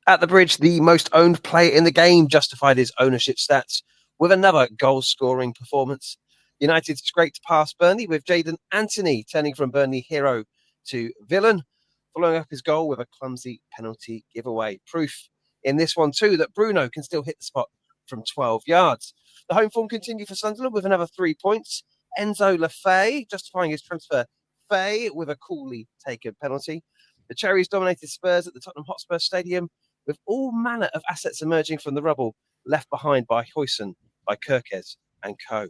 At the Bridge, the most owned player in the game justified his ownership stats with another goal-scoring performance. United scraped past Burnley with Jadon Anthony turning from Burnley hero to villain, following up his goal with a clumsy penalty giveaway. Proof in this one too that Bruno can still hit the spot from 12 yards. The home form continued for Sunderland with another 3 points. Enzo Lafay justifying his transfer with a coolly taken penalty. The Cherries dominated Spurs at the Tottenham Hotspur Stadium with all manner of assets emerging from the rubble left behind by Huijsen, by Kirkes and co.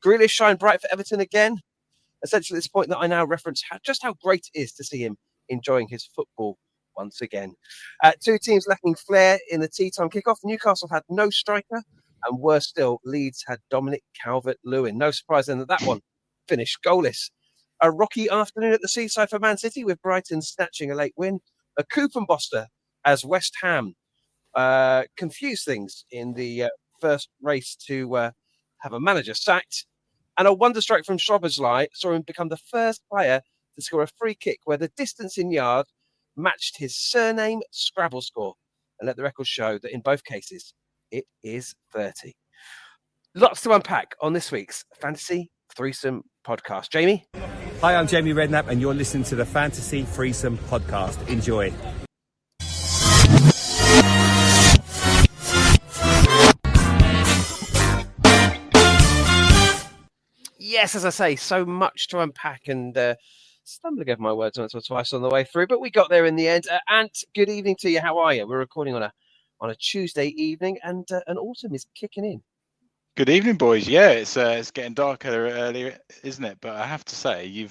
Grealish shined bright for Everton again. Essentially, at this point that I now reference just how great it is to see him enjoying his football once again. Two teams lacking flair in the tea time kickoff. Newcastle had no striker, and worse still, Leeds had Dominic Calvert-Lewin. No surprise then that one finished goalless. A rocky afternoon at the seaside for Man City with Brighton snatching a late win. A Kupenboster as West Ham confused things in the first race to have a manager sacked. And a wonder strike from Szoboszlai saw him become the first player to score a free kick where the distance in yards matched his surname Scrabble score. And let the record show that in both cases, it is 30. Lots to unpack on this week's Fantasy Threesome podcast. Jamie? Hi, I'm Jamie Redknapp, and you're listening to the Fantasy Threesome podcast. Enjoy. Yes, as I say, so much to unpack and stumbling over my words once or twice on the way through, but we got there in the end. Ant, good evening to you. How are you? We're recording on a Tuesday evening, and autumn is kicking in. Good evening, boys. Yeah, it's getting darker earlier, isn't it? But I have to say, you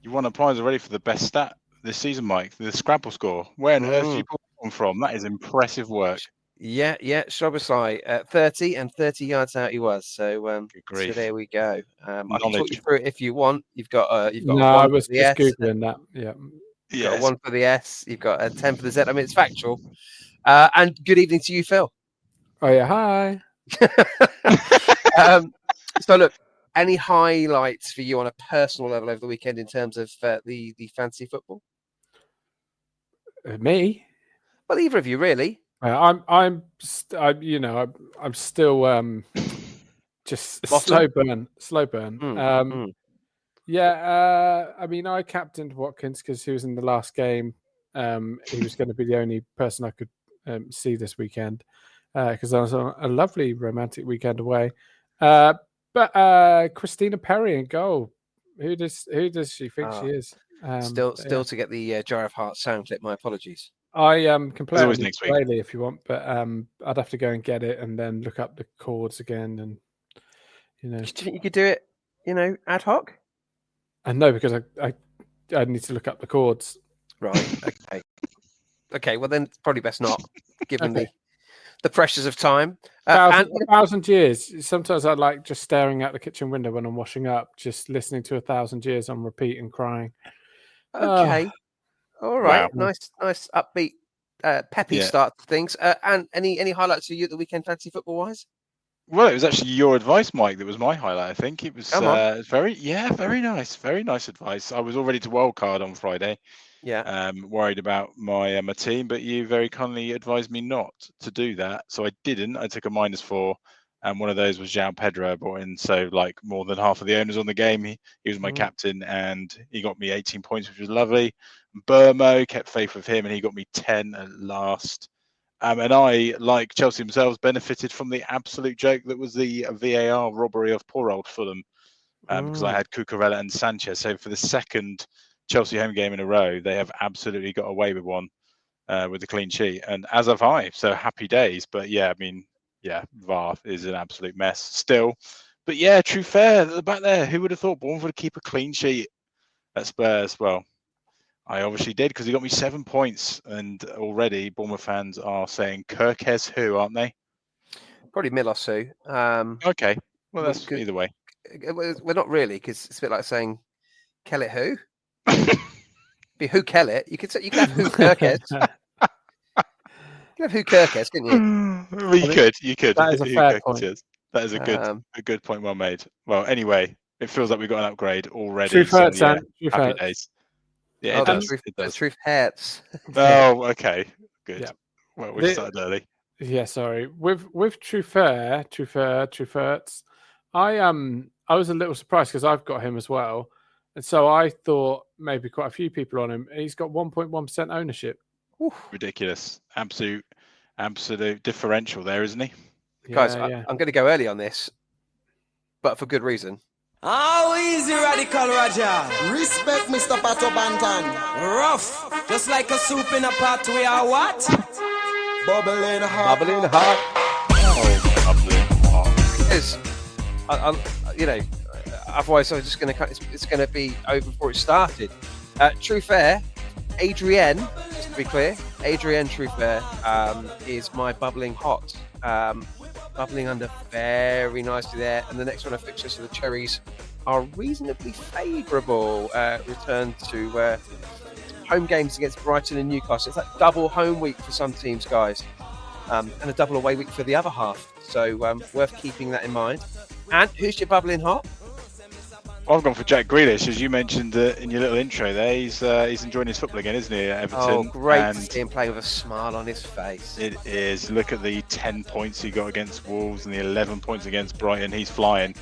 won a prize already for the best stat this season, Mike. The Scrabble score. Where on earth did you pull that one from? That is impressive work. Yeah, Szoboszlai 30 and 30 yards out he was. So there we go. I can talk you through it if you want. You've got no, one I was for the just S. Googling that. Yeah. You've got a 1 for the S. You've got a 10 for the Z. I mean, it's factual. And good evening to you, Phil. Oh yeah, hi. So look, any highlights for you on a personal level over the weekend in terms of the fantasy football? Me? Well, either of you, really. I'm still just slow burn. Yeah, I mean, I captained Watkins because he was in the last game. He was going to be the only person I could see this weekend because I was on a lovely romantic weekend away. But Christina Perry in goal. Who does she think she is? Still to get the Jar of Hearts sound clip. My apologies. I can play it next week if you want, but I'd have to go and get it and then look up the chords again, and Do you think you could do it, ad hoc? And no, because I need to look up the chords. Right. Okay. Okay. Well, then it's probably best not, given the pressures of time. 1,000 years. Sometimes I like just staring out the kitchen window when I'm washing up, just listening to 1,000 years on repeat and crying. Okay. All right. Wow. Nice upbeat, peppy start to things. And any highlights for you at the weekend, fantasy football wise? Well, it was actually your advice, Mike, that was my highlight. I think it was very nice advice. I was all ready to wildcard on Friday. Yeah. Worried about my team, but you very kindly advised me not to do that, so I didn't. I took a -4, and one of those was João Pedro I brought in. So like more than half of the owners on the game, he was my captain, and he got me 18 points, which was lovely. Burmo kept faith with him, and he got me 10 at last. And I, like Chelsea themselves, benefited from the absolute joke that was the VAR robbery of poor old Fulham, because I had Cucurella and Sanchez. So for the second Chelsea home game in a row, they have absolutely got away with one with the clean sheet, and as have I. So happy days. But VAR is an absolute mess still. But yeah, true fair at the back there. Who would have thought Bournemouth would keep a clean sheet at Spurs? Well, I obviously did, because he got me 7 points, and already Bournemouth fans are saying Kirkes who, aren't they? Probably Milos who. Okay, well that's either way. We're not really, because it's a bit like saying Kellett who. Be who Kellett. You could have who Kirkes. You could have who Kirkes, couldn't you? You could. That is a fair point. That is a good point, well made. Well, anyway, it feels like we got an upgrade already. Truth hurts, so, happy days. Yeah, it does. The truth hurts. Oh, okay. Good. Yeah. Well, we started early. Yeah, sorry. With Truffert, I was a little surprised because I've got him as well, and so I thought maybe quite a few people on him. He's got 1.1% ownership. Oof. Ridiculous, absolute differential there, isn't he? Guys, I'm going to go early on this, but for good reason. How easy, Radical Roger. Respect Mr. Pato Bantan. Rough, just like a soup in a pot. We are what? Bubbling hot. Bubbling hot. Oh, bubbling hot. Because, otherwise I'm just going to. It's going to be over before it started. Truffert, Adrienne. Just to be clear, Adrienne Truffert is my bubbling hot. Bubbling under very nicely there, and the next one of Fixtures for the Cherries are reasonably favourable. Return to home games against Brighton and Newcastle. It's that double home week for some teams, guys, and a double away week for the other half. So worth keeping that in mind. And who's your bubbling hot? I've gone for Jack Grealish, as you mentioned in your little intro there. He's enjoying his football again, isn't he, at Everton? Oh, great to see him playing with a smile on his face. It is. Look at the 10 points he got against Wolves and the 11 points against Brighton. He's flying.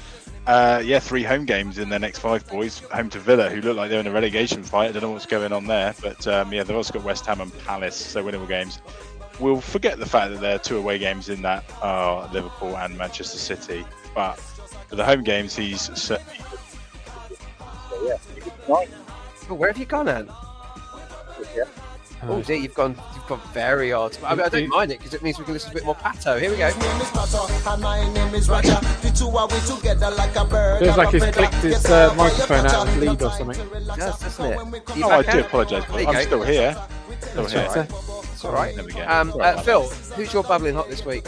3 home games in their next 5, boys. Home to Villa, who look like they're in a relegation fight. I don't know what's going on there. But, they've also got West Ham and Palace, so winnable games. We'll forget the fact that there are 2 away games in that are Liverpool and Manchester City. But for the home games, he's certainly... Where have you gone, Anne? Oh dear, you've gone very odd. I don't mind it because it means we can listen to a bit more Pato. Here we go. Feels like he's clicked his microphone out of lead or something. Yes, doesn't it? I do apologise, but I'm still here. It's all right. There we go. Phil, who's your bubbling hot this week?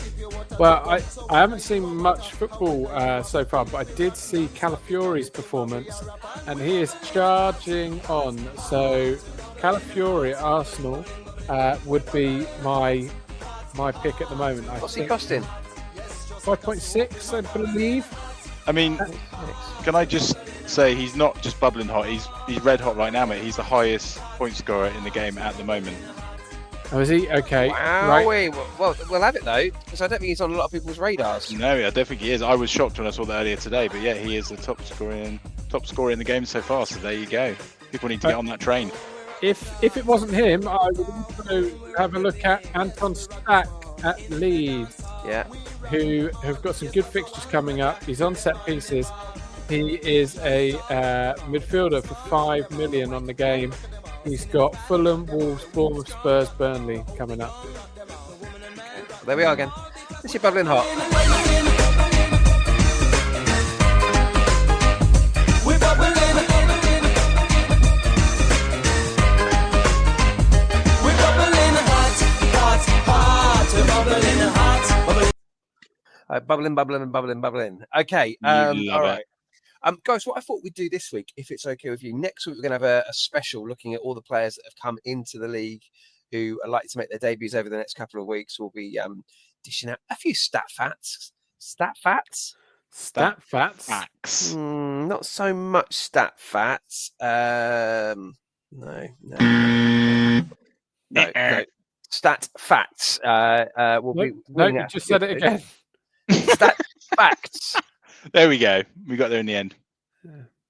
Well, I haven't seen much football so far, but I did see Calafiori's performance, and he is charging on. So Calafiori at Arsenal would be my pick at the moment. What's he costing? 5.6, I believe. I mean, can I just say he's not just bubbling hot, he's red hot right now, mate. He's the highest point scorer in the game at the moment. Oh, is he? Okay. Wow. Right. Well, we'll have it though, because I don't think he's on a lot of people's radars. No, I don't think he is. I was shocked when I saw that earlier today, but yeah, he is the top scorer in the game so far. So there you go. People need to get on that train. If it wasn't him, I would also have a look at Anton Stack at Leeds. Yeah. Who have got some good fixtures coming up. He's on set pieces. He is a midfielder for 5 million on the game. He's got Fulham, Wolves, Bournemouth, Spurs, Burnley coming up. There we are again. This is your bubbling hot. We're bubbling. We're bubbling hot. We're bubbling hot. Bubbling. Okay. All right. Guys, what I thought we'd do this week, if it's okay with you, next week we're going to have a special looking at all the players that have come into the league who are likely to make their debuts over the next couple of weeks. We'll be dishing out a few stat facts. Not so much stat facts. No. Stat facts. You just said it again. Stat facts. There we go. We got there in the end.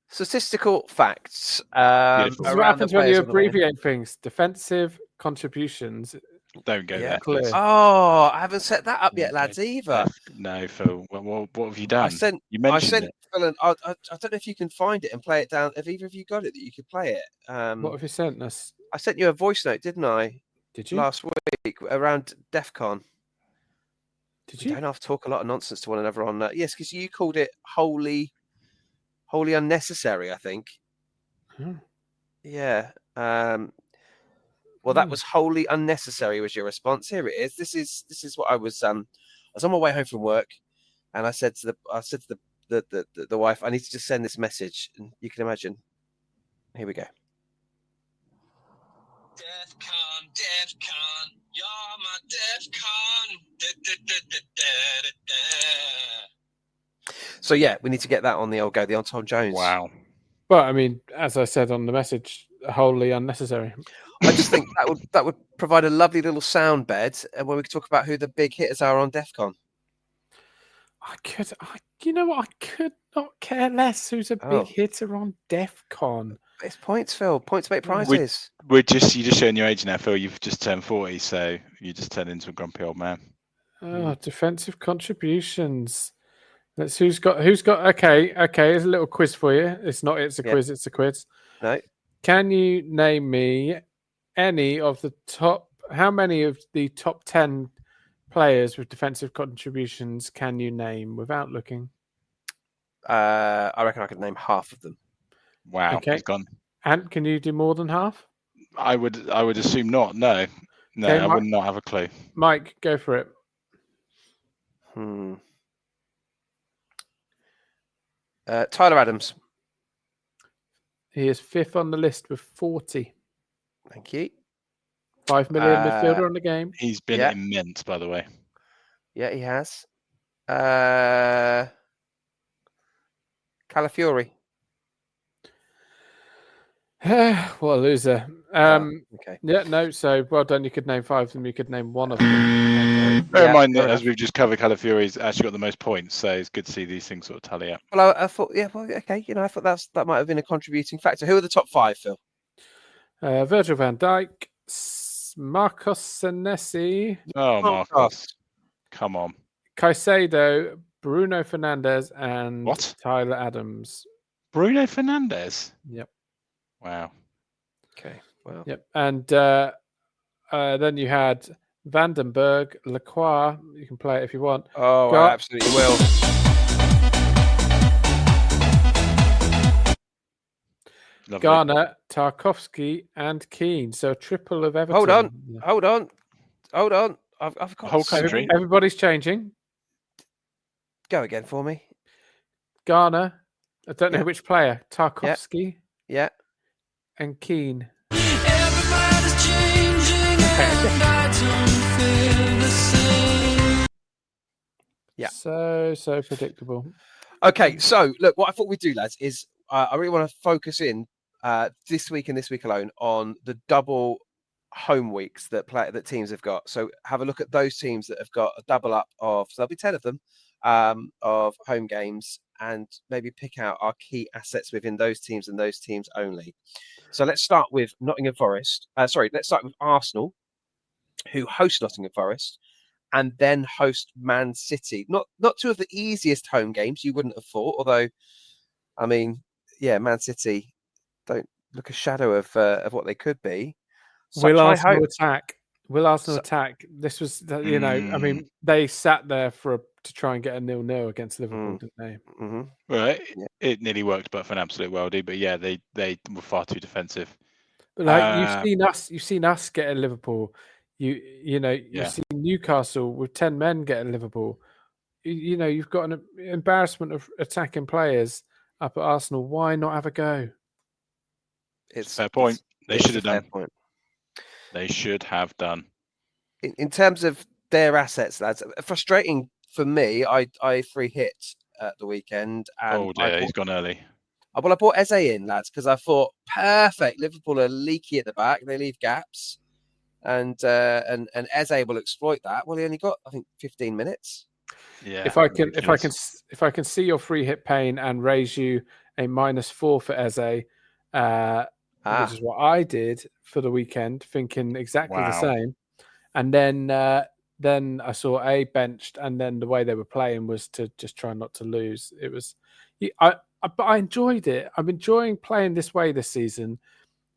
Statistical facts. This is what happens when you abbreviate things. Defensive contributions. Don't go there. Clear. Oh, I haven't set that up yet, lads, either. No, Phil. What have you done? You mentioned it. Phil, I don't know if you can find it and play it down. Have either of you got it that you could play it? What have you sent us? I sent you a voice note, didn't I? Did you? Last week around DEF CON. Did you? We don't have to talk a lot of nonsense to one another on that. Yes, because you called it wholly unnecessary, I think. Yeah. Well, that was wholly unnecessary. Was your response? Here it is. This is what I was. I was on my way home from work, and I said to the wife, I need to just send this message, and you can imagine. Here we go. DEF CON, you're my DEF CON. So yeah, we need to get that on the old go, the on Tom Jones. Wow. But I mean, as I said on the message, wholly unnecessary. I just think that would provide a lovely little sound bed, and where we could talk about who the big hitters are on DEFCON. You know what? I could not care less who's a big hitter on DEFCON. It's points, Phil. Points make prizes. You're just showing your age now, Phil. You've just turned 40, so you just turned into a grumpy old man. Oh, defensive contributions. Who's got okay. Here's a little quiz for you. It's a quiz, it's a quiz. No. Can you name me how many of the top 10 players with defensive contributions can you name without looking? I reckon I could name half of them. Wow, okay. He's gone. And can you do more than half? I would assume not. No, okay, I would not have a clue. Mike, go for it. Tyler Adams. He is 5th on the list with 40. Thank you. 5 million midfielder on the game. He's been immense, by the way. Yeah, he has. Calafiori. What a loser. Okay. Yeah, no, so well done. You could name 5 of them. You could name 1 of them. Bear in mind that, as we've just covered, Calafiori's actually got the most points, so it's good to see these things sort of tally up. Well, I thought, okay. I thought that might have been a contributing factor. Who are the top 5, Phil? Virgil van Dijk, Marcos Senesi. Oh, Marcos. Come on. Caicedo, Bruno Fernandes, and Tyler Adams. Bruno Fernandes? Yep. Wow. Okay. Well. Yep. And then you had Vandenberg, Lacroix. You can play it if you want. Oh, I absolutely will. Lovely. Garner, Tarkovsky, and Keane. So a triple of Everton. Hold on. I've got whole country. Everybody's changing. Go again for me. Garner. I don't know which player. Tarkovsky. Yeah. And Keane. Everybody's changing and I don't feel the same. Yeah. So predictable. Okay, so look, what I thought we'd do, lads, is I really want to focus in this week and this week alone on the double home weeks that teams have got. So have a look at those teams that have got a double up of, so there'll be 10 of them, of home games, and maybe pick out our key assets within those teams and those teams only. So let's start with Nottingham Forest. Let's start with Arsenal, who host Nottingham Forest, and then host Man City. Not two of the easiest home games, you wouldn't have thought. Although, I mean, Man City don't look a shadow of what they could be. Will Arsenal attack? This was, I mean, they sat there to try and get a 0-0 against Liverpool, didn't they? Mm-hmm. Right. It nearly worked, but for an absolute worldie. But yeah, they were far too defensive. But you've seen us get at Liverpool. You've seen Newcastle with 10 men get at Liverpool. You've got an embarrassment of attacking players up at Arsenal. Why not have a go? It's a fair point. They should have done. They should have done. In terms of their assets, lads, frustrating for me. I 3 hits at the weekend. And he's gone early. I bought Eze in, lads, because I thought, perfect. Liverpool are leaky at the back. They leave gaps. And Eze will exploit that. Well, he only got, I think, 15 minutes. Yeah. If I can see your free hit pain and raise you a -4 for Eze, which is what I did for the weekend, thinking exactly the same. And then I saw A benched, and then the way they were playing was to just try not to lose. It was, but I enjoyed it. I'm enjoying playing this way this season,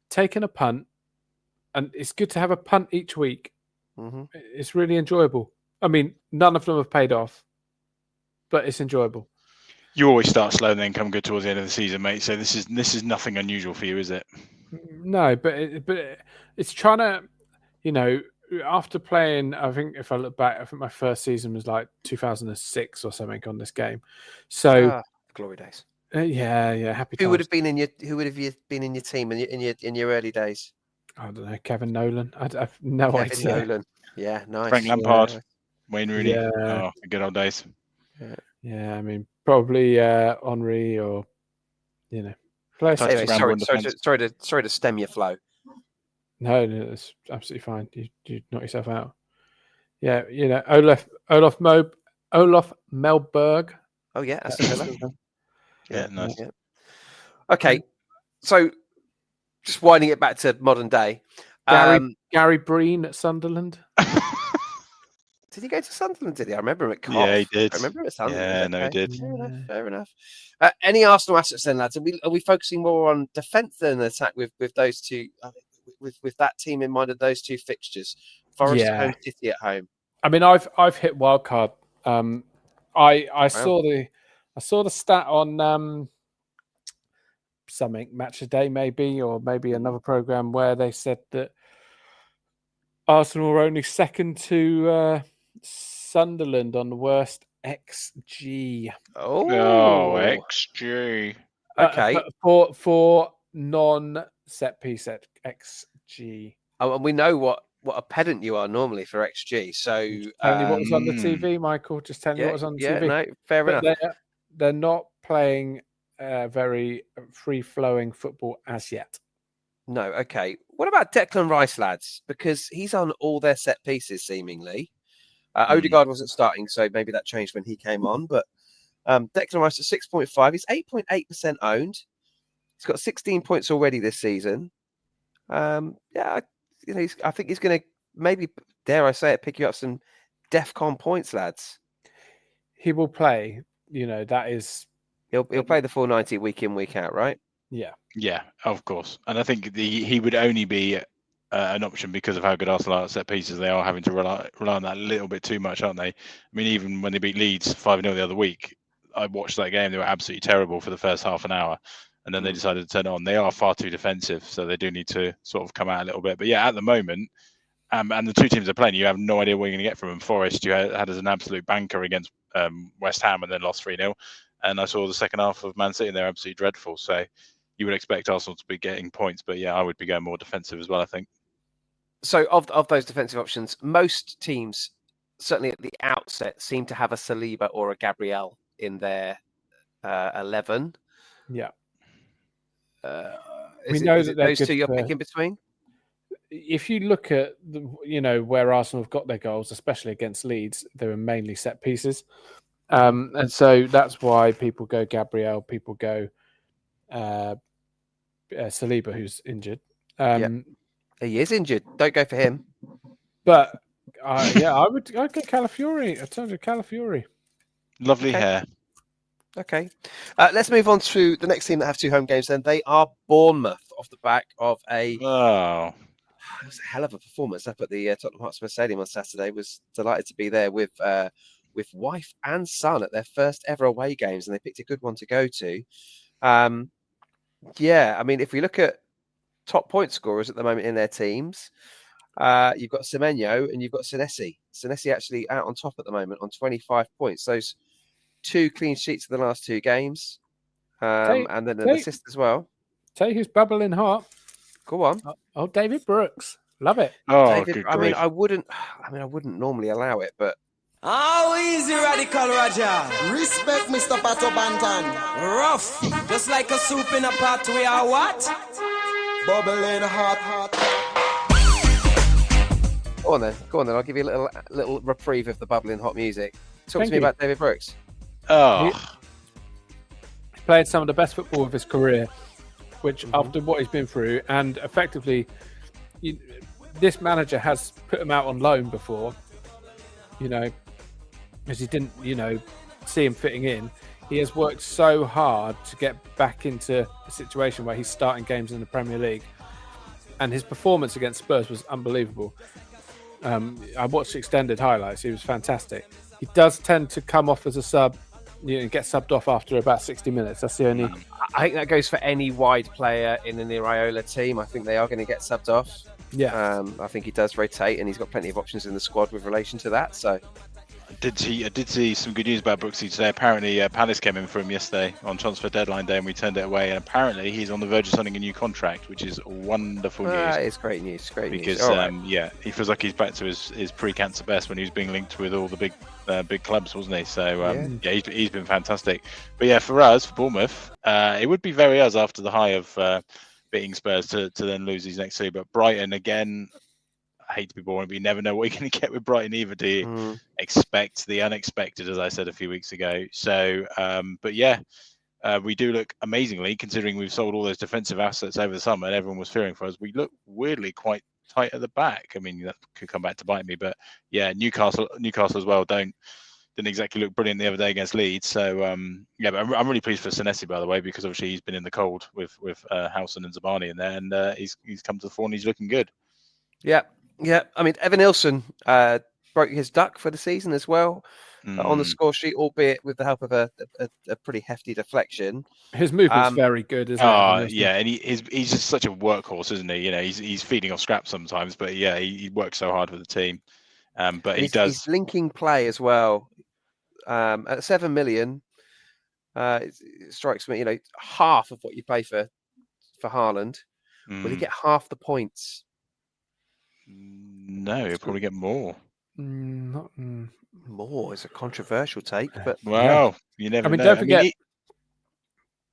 taking a punt, and it's good to have a punt each week. Mm-hmm. It's really enjoyable. I mean, none of them have paid off, but it's enjoyable. You always start slow and then come good towards the end of the season, mate. So this is nothing unusual for you, is it? No, but it's trying to, after playing, I think if I look back, I think my first season was like 2006 or something on this game. So glory days. Yeah, happy times. Who would have been in your team in your early days? I don't know, Kevin Nolan. I have no idea. Nolan. Yeah, nice. Frank Lampard, Yeah. Wayne Rooney. Yeah. The good old days. Yeah, I mean, probably Henry or, Anyway, sorry to stem your flow. No, it's absolutely fine. You knock yourself out. Yeah, Olaf Melberg. Oh yeah, that's Villa. Yeah, nice. Yeah. Okay, so just winding it back to modern day. Gary Breen at Sunderland. Did he go to Sunderland? Did he? I remember him at Cough. Yeah, he did. I remember him at Sunderland. Yeah, no, he did. Fair enough. Any Arsenal assets then, lads? Are we focusing more on defence than attack with those two? With that team in mind of those two fixtures, Forest at home, City at home. I mean, I've hit wildcard. I saw the stat on something Match a Day maybe, or maybe another program where they said that Arsenal were only second to Sunderland on the worst XG. Oh, XG. Okay, for non-set piece at XG. Oh, and we know what a pedant you are normally for XG. So tell you what was on the TV, Michael. Just tell you what was on the TV. Yeah, no, fair enough. They're not playing very free-flowing football as yet. No, okay. What about Declan Rice, lads? Because he's on all their set pieces, seemingly. Odegaard wasn't starting, so maybe that changed when he came on. But Declan Rice at 6.5. He's 8.8% owned. He's got 16 points already this season. I think he's going to maybe, dare I say it, pick you up some DEFCON points, lads. He will play. That is... He'll play the 490 week in, week out, right? Yeah, of course. And I think he would only be an option because of how good Arsenal are at set pieces. They are having to rely on that a little bit too much, aren't they? I mean, even when they beat Leeds 5-0 the other week, I watched that game. They were absolutely terrible for the first half an hour. And then they decided to turn it on. They are far too defensive, so they do need to sort of come out a little bit. But yeah, at the moment, and the two teams are playing, you have no idea what you're going to get from them. Forest, you had as an absolute banker against West Ham and then lost 3-0. And I saw the second half of Man City, and they're absolutely dreadful. So you would expect Arsenal to be getting points. But yeah, I would be going more defensive as well, I think. So of those defensive options, most teams, certainly at the outset, seem to have a Saliba or a Gabriel in their 11. Yeah. We know that those two you're picking between. If you look at where Arsenal have got their goals, especially against Leeds, they were mainly set pieces, and so that's why people go Gabriel, people go Saliba, who's injured. He is injured. Don't go for him. But I'd go Calafiori. I told you Calafiori. Lovely hair. Okay. Let's move on to the next team that have two home games then. They are Bournemouth off the back of it was a hell of a performance up at the Tottenham Hotspur Stadium on Saturday. Was delighted to be there with wife and son at their first ever away games, and they picked a good one to go to. I mean, if we look at top point scorers at the moment in their teams, you've got Semenyo and you've got Senesi. Senesi actually out on top at the moment on 25 points. Those 2 clean sheets in the last 2 games, and then an assist as well. Tell you who's bubbling hot. Go on. Oh, David Brooks, love it. Oh, David, good I grief. mean, I wouldn't normally allow it, but how easy, Radical Raja. Respect Mr. Pato Bantan. Rough, just like a soup in a pot. We are what? Bubbling hot. Go on then. I'll give you a little reprieve of the bubbling hot music. Talk to me about David Brooks. Oh, he's played some of the best football of his career, which after what he's been through, and effectively, this manager has put him out on loan before, because he didn't, see him fitting in. He has worked so hard to get back into a situation where he's starting games in the Premier League, and his performance against Spurs was unbelievable. I watched extended highlights. He was fantastic. He does tend to come off as a sub, get subbed off after about 60 minutes. That's the only... I think that goes for any wide player in an Iraola team. I think they are going to get subbed off. Yeah. I think he does rotate, and he's got plenty of options in the squad with relation to that. So I did see some good news about Brooksy today. Apparently, Palace came in for him yesterday on transfer deadline day, and we turned it away. And apparently, he's on the verge of signing a new contract, which is wonderful news. It's great news. Because he feels like he's back to his pre-cancer best when he was being linked with all the big clubs, wasn't he? So he's been fantastic. But yeah, for Bournemouth, it would be very us after the high of beating Spurs to then lose these next two. But Brighton, again, I hate to be boring, but you never know what you're going to get with Brighton either. Do you expect the unexpected, as I said a few weeks ago? So, but yeah, we do look amazingly, considering we've sold all those defensive assets over the summer and everyone was fearing for us. We look weirdly quite tight at the back. I mean, that could come back to bite me, but yeah, Newcastle as well didn't exactly look brilliant the other day against Leeds. So yeah, but I'm really pleased for Senesi, by the way, because obviously he's been in the cold with Howson and Zabani in there, and he's come to the fore and he's looking good. Yeah. I mean, Evan Nilsson broke his duck for the season as well on the score sheet, albeit with the help of a pretty hefty deflection. His movement's very good, isn't it? Yeah, and he's just such a workhorse, isn't he? You know, he's feeding off scraps sometimes, but yeah, he works so hard with the team. But he's linking play as well. At 7 million, it strikes me, half of what you pay for Haaland. Will he get half the points? No, he'll probably get more. More is a controversial take, but you never know. Don't forget.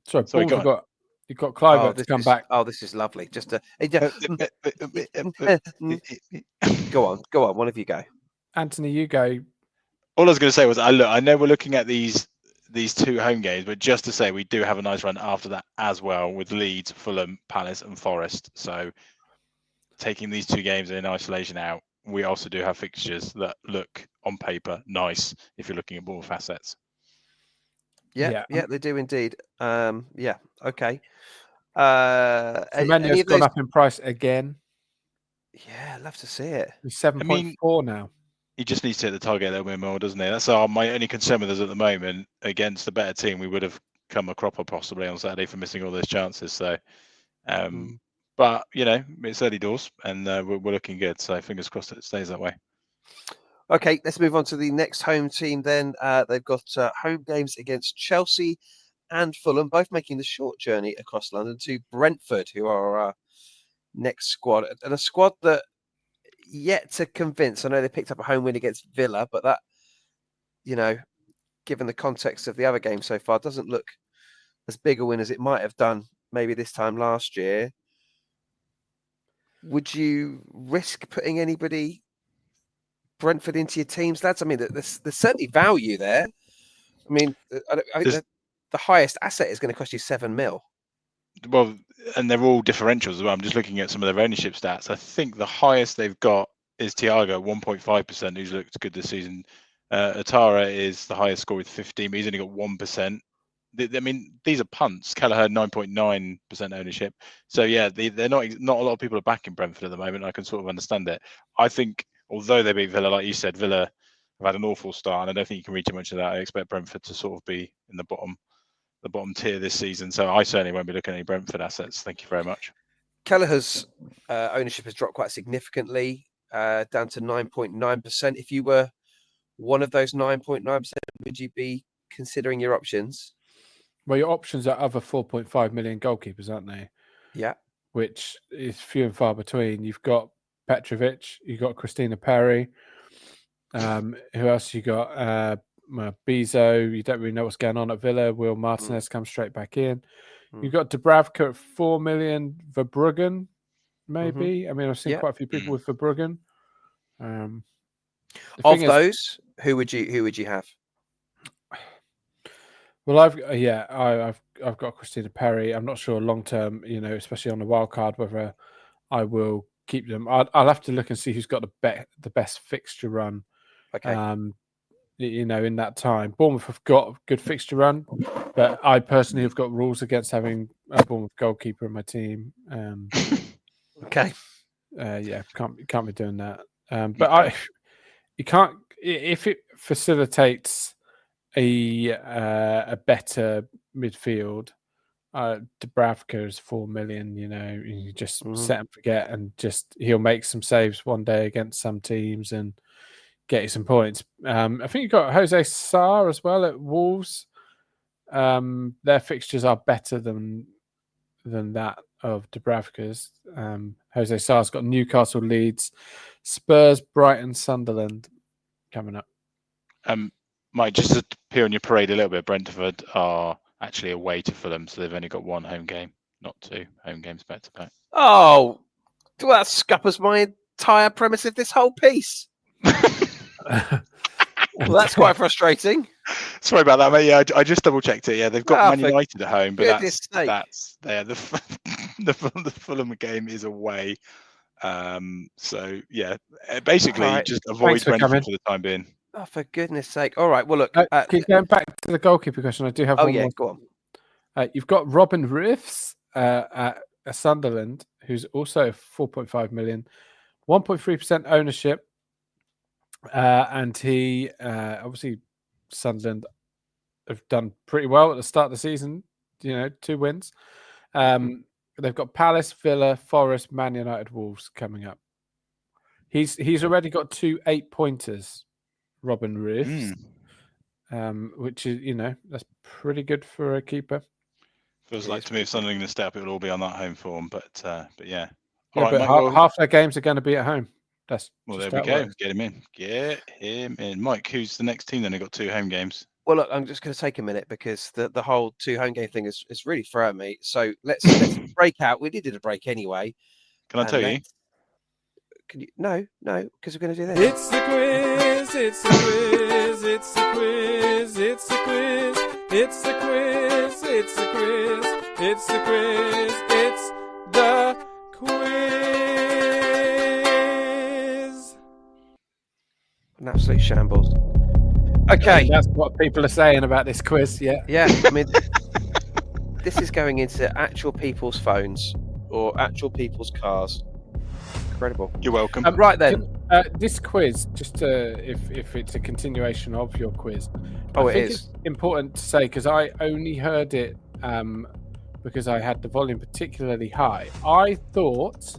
Sorry, Paul, you've got Clive to come back. Oh, this is lovely. Just to go on. One of you go. Anthony, you go. All I was going to say was, I know we're looking at these two home games, but just to say we do have a nice run after that as well with Leeds, Fulham, Palace, and Forest. So taking these two games in isolation out, we also do have fixtures that look on paper nice if you're looking at Bournemouth assets. Yeah, they do indeed. Okay. Semenyo's gone up in price again. Yeah, I'd love to see it. He's 7.4 now. He just needs to hit the target a little bit more, doesn't he? That's my only concern with us at the moment. Against the better team, we would have come a cropper possibly on Saturday for missing all those chances. So, but it's early doors, and we're looking good. So fingers crossed it stays that way. Okay, let's move on to the next home team then. They've got home games against Chelsea and Fulham, both making the short journey across London to Brentford, who are our next squad. And a squad that yet to convince. I know they picked up a home win against Villa, but that, given the context of the other game so far, doesn't look as big a win as it might have done maybe this time last year. Would you risk putting anybody Brentford into your teams, lads? I mean, there's certainly value there. I mean, the highest asset is going to cost you 7 mil. Well, and they're all differentials as well. I'm just looking at some of their ownership stats. I think the highest they've got is Thiago, 1.5%, who's looked good this season. Atara is the highest score with 15, but he's only got 1%. I mean, these are punts. Kelleher, 9.9% ownership. So yeah, they're not a lot of people are backing Brentford at the moment. I can sort of understand it. I think, although they beat Villa, like you said, Villa have had an awful start, and I don't think you can read too much of that. I expect Brentford to sort of be in the bottom tier this season. So I certainly won't be looking at any Brentford assets. Thank you very much. Kelleher's ownership has dropped quite significantly, down to 9.9%. If you were one of those 9.9%, would you be considering your options? Well, your options are other 4.5 million goalkeepers, aren't they? Yeah. Which is few and far between. You've got Petrovic, you've got Christina Perry. Who else you got? Bezo. You don't really know what's going on at Villa. Will Martinez comes straight back in. You've got Dubravka at 4 million. Verbruggen, maybe. I mean, I've seen quite a few people with Verbruggen. Of those, who would you have? Well, I've got Christina Perry. I'm not sure long term, especially on the wild card, whether I will keep them. I'll have to look and see who's got the best fixture run. Okay. In that time, Bournemouth have got a good fixture run, but I personally have got rules against having a Bournemouth goalkeeper in my team. Okay. Can't be doing that. But you can't if it facilitates a better midfield. Dubravka is 4 million. You just set and forget, and he'll make some saves one day against some teams and get you some points. I think you've got Jose Sarr as well at Wolves. Their fixtures are better than that of Dubravka's. Jose Sarr's got Newcastle, Leeds, Spurs, Brighton, Sunderland coming up. Mike, just to appear on your parade a little bit, Brentford are actually away to Fulham, so they've only got one home game not 2 home games back to back. Oh, well, that scuppers my entire premise of this whole piece. Well, that's quite frustrating. Sorry about that, mate. Yeah, I just double checked it. Yeah, they've got Man United at home, but that's there. The Fulham game is away. So yeah, basically right. just avoid Brentford for the time being. Oh, for goodness sake! All right. Well, look. Keep going back to the goalkeeper question. I do have one more. Go on. You've got Robin Riffs at Sunderland, who's also 4.5 million, 1.3% ownership. And he obviously Sunderland have done pretty well at the start of the season. 2 wins. They've got Palace, Villa, Forest, Man United, Wolves coming up. He's already got 2 8-pointers, Robin Riffs, which is that's pretty good for a keeper. Feels like to me if Sunderland going to step, it will all be on that home form. But yeah. All right, but half their games are going to be at home. There we go. Get him in. Mike, who's the next team then? They've got 2 home games. Well, look, I'm just going to take a minute because the whole 2 home game thing is really throwing me. So let's break out. We did a break anyway. Can I tell you? Can you? No, because we're going to do this. It's the quiz. It's the quiz. It's the quiz. It's the quiz. It's the quiz. It's the quiz. It's the quiz. It's the quiz. An absolute shambles. Okay, that's what people are saying about this quiz. Yeah. I mean, this is going into actual people's phones or actual people's cars. Incredible. You're welcome. Right then, this quiz, just if it's a continuation of your quiz, I think it's important to say because I only heard it because I had the volume particularly high. I thought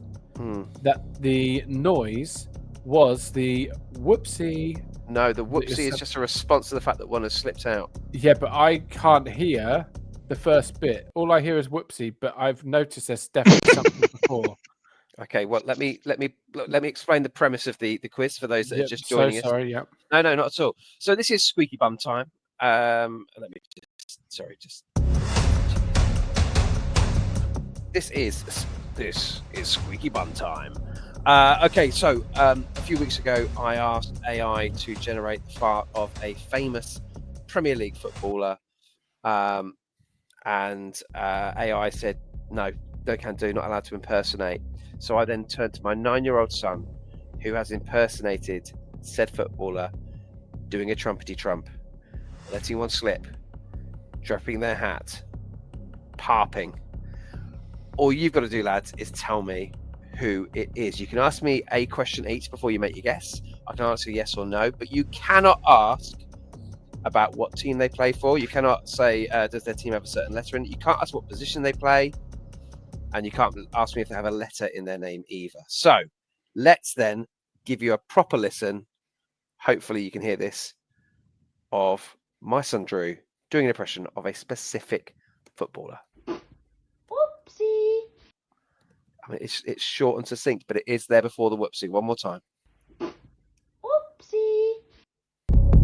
that the noise was the whoopsie. No, the whoopsie is just a response to the fact that one has slipped out. Yeah, but I can't hear the first bit. All I hear is whoopsie, but I've noticed there's definitely something before. Okay, well, let me explain the premise of the quiz for those that are just joining us. Sorry, yeah. No, not at all. So this is squeaky bum time. This is squeaky bum time. Okay, so a few weeks ago, I asked AI to generate the fart of a famous Premier League footballer, and AI said, no, not allowed to impersonate. So I then turned to my 9-year-old son, who has impersonated said footballer, doing a trumpety trump, letting one slip, dropping their hat, parping. All you've got to do, lads, is tell me who it is. You can ask me a question each before you make your guess. I can answer yes or no, but you cannot ask about what team they play for. You cannot say, does their team have a certain letter in it? You can't ask what position they play, and you can't ask me if they have a letter in their name either. So let's then give you a proper listen. Hopefully you can hear this, of my son Drew doing an impression of a specific footballer. Whoopsie. I mean, it's short and succinct, but it is there before the whoopsie. One more time. Whoopsie.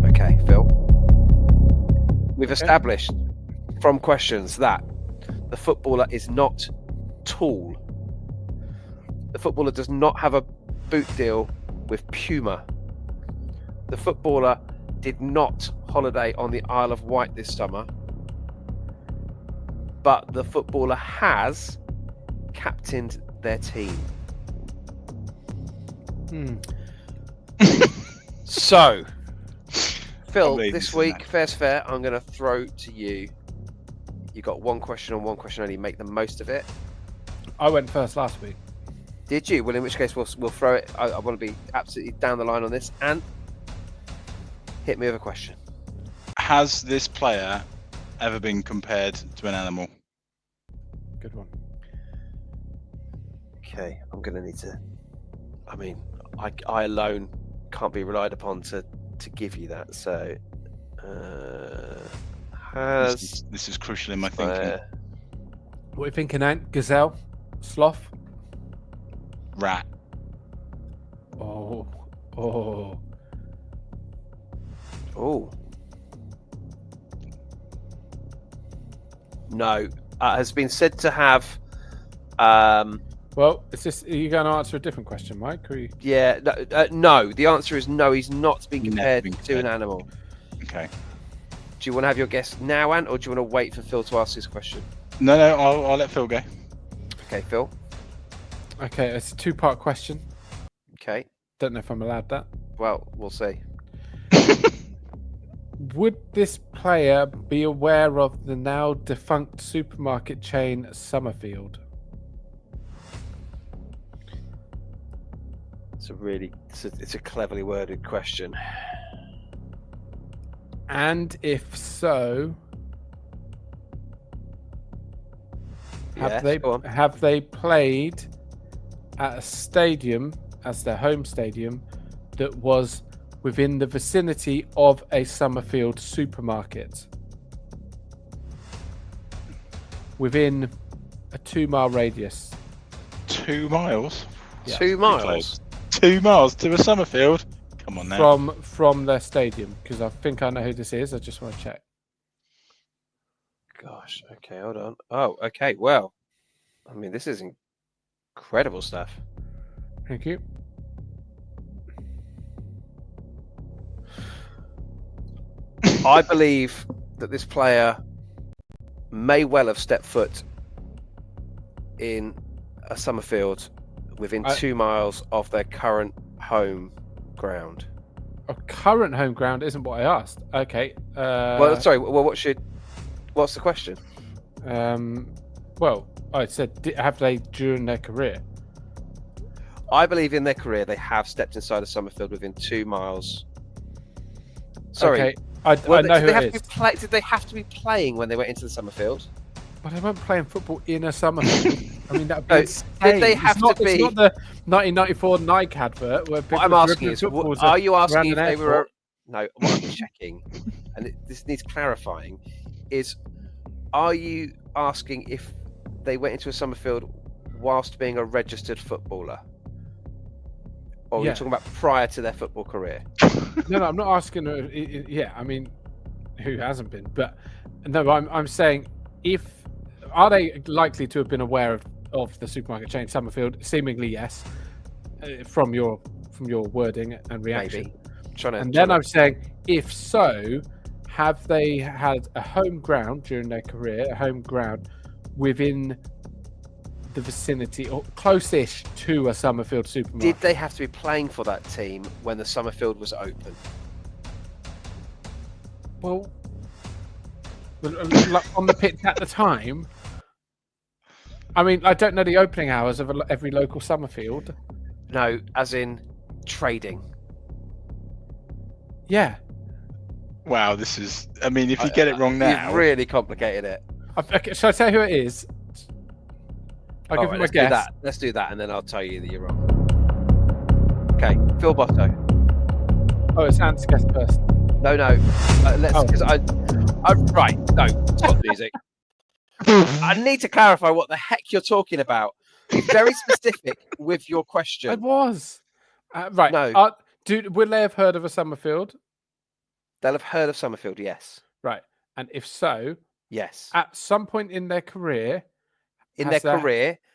Okay, Phil. We've established from questions that the footballer is not tall. The footballer does not have a boot deal with Puma. The footballer did not holiday on the Isle of Wight this summer. But the footballer has captained their team. So, Phil, this week, fair's fair, I'm going to throw to you. You got one question and one question only. Make the most of it. I went first last week. Did you? Well, in which case we'll throw it. I want to be absolutely down the line on this. And hit me with a question. Has this player ever been compared to an animal? Good one. Okay, I'm going to need to. I mean, I alone can't be relied upon to give you that. So, this is crucial in my thinking. What are you thinking, Ant? Gazelle? Sloth? Rat. Oh. No, has been said to have Well, are you going to answer a different question, Mike? Or Yeah, no. The answer is no. He's not being compared to an animal. Okay. Do you want to have your guess now, Ant, or do you want to wait for Phil to ask his question? No, I'll let Phil go. Okay, Phil. Okay, it's a 2-part question. Okay. Don't know if I'm allowed that. Well, we'll see. Would this player be aware of the now defunct supermarket chain Summerfield? It's a cleverly worded question. And if so, have they played at a stadium as their home stadium that was within the vicinity of a Summerfield supermarket? Within a 2-mile radius. 2 miles? Yeah. 2 miles? 2 miles to a Summerfield? Come on now. From their stadium, because I think I know who this is. I just want to check. Gosh, okay, hold on. Oh, okay, well, I mean, this is incredible stuff. Thank you. I believe that this player may well have stepped foot in a Summerfield within 2 miles of their current home ground. A current home ground isn't what I asked. Okay. Well, sorry. Well, what's the question? Well, I said, have they during their career? I believe in their career they have stepped inside a Summerfield within 2 miles. Sorry. Okay. I know who it is. Did they have to be playing when they went into the Summerfield? But they weren't playing football in a Summerfield. I mean, that would be insane. Did they have to be? It's not the 1994 Nike advert where people. What I'm asking is, are you asking if they were? No, what I'm checking, and this needs clarifying, is are you asking if they went into a Summerfield whilst being a registered footballer? Or you're talking about prior to their football career? No, I'm not asking. Yeah, I mean, who hasn't been? But no, I'm saying, are they likely to have been aware of the supermarket chain Summerfield? Seemingly, yes. From your wording and reaction. Maybe. I'm saying, if so, have they had a home ground during their career, a home ground within the vicinity or close-ish to a Summerfield supermarket? Did they have to be playing for that team when the Summerfield was open? Well, on the pitch at the time. I mean, I don't know the opening hours of every local Summerfield. No, as in trading. Yeah. Wow, this is. I mean, if you get it wrong now, you've really complicated it. Okay, shall I tell you who it is? I'll give him a guess. Let's do that, and then I'll tell you that you're wrong. Okay, Phil Botto. Oh, it's Ant's guess first. No. Because right. No, stop music. I need to clarify what the heck you're talking about. Be very specific with your question. I was. Right. No. Will they have heard of a Summerfield? They'll have heard of Summerfield, yes. Right. And if so, yes. At some point in their career,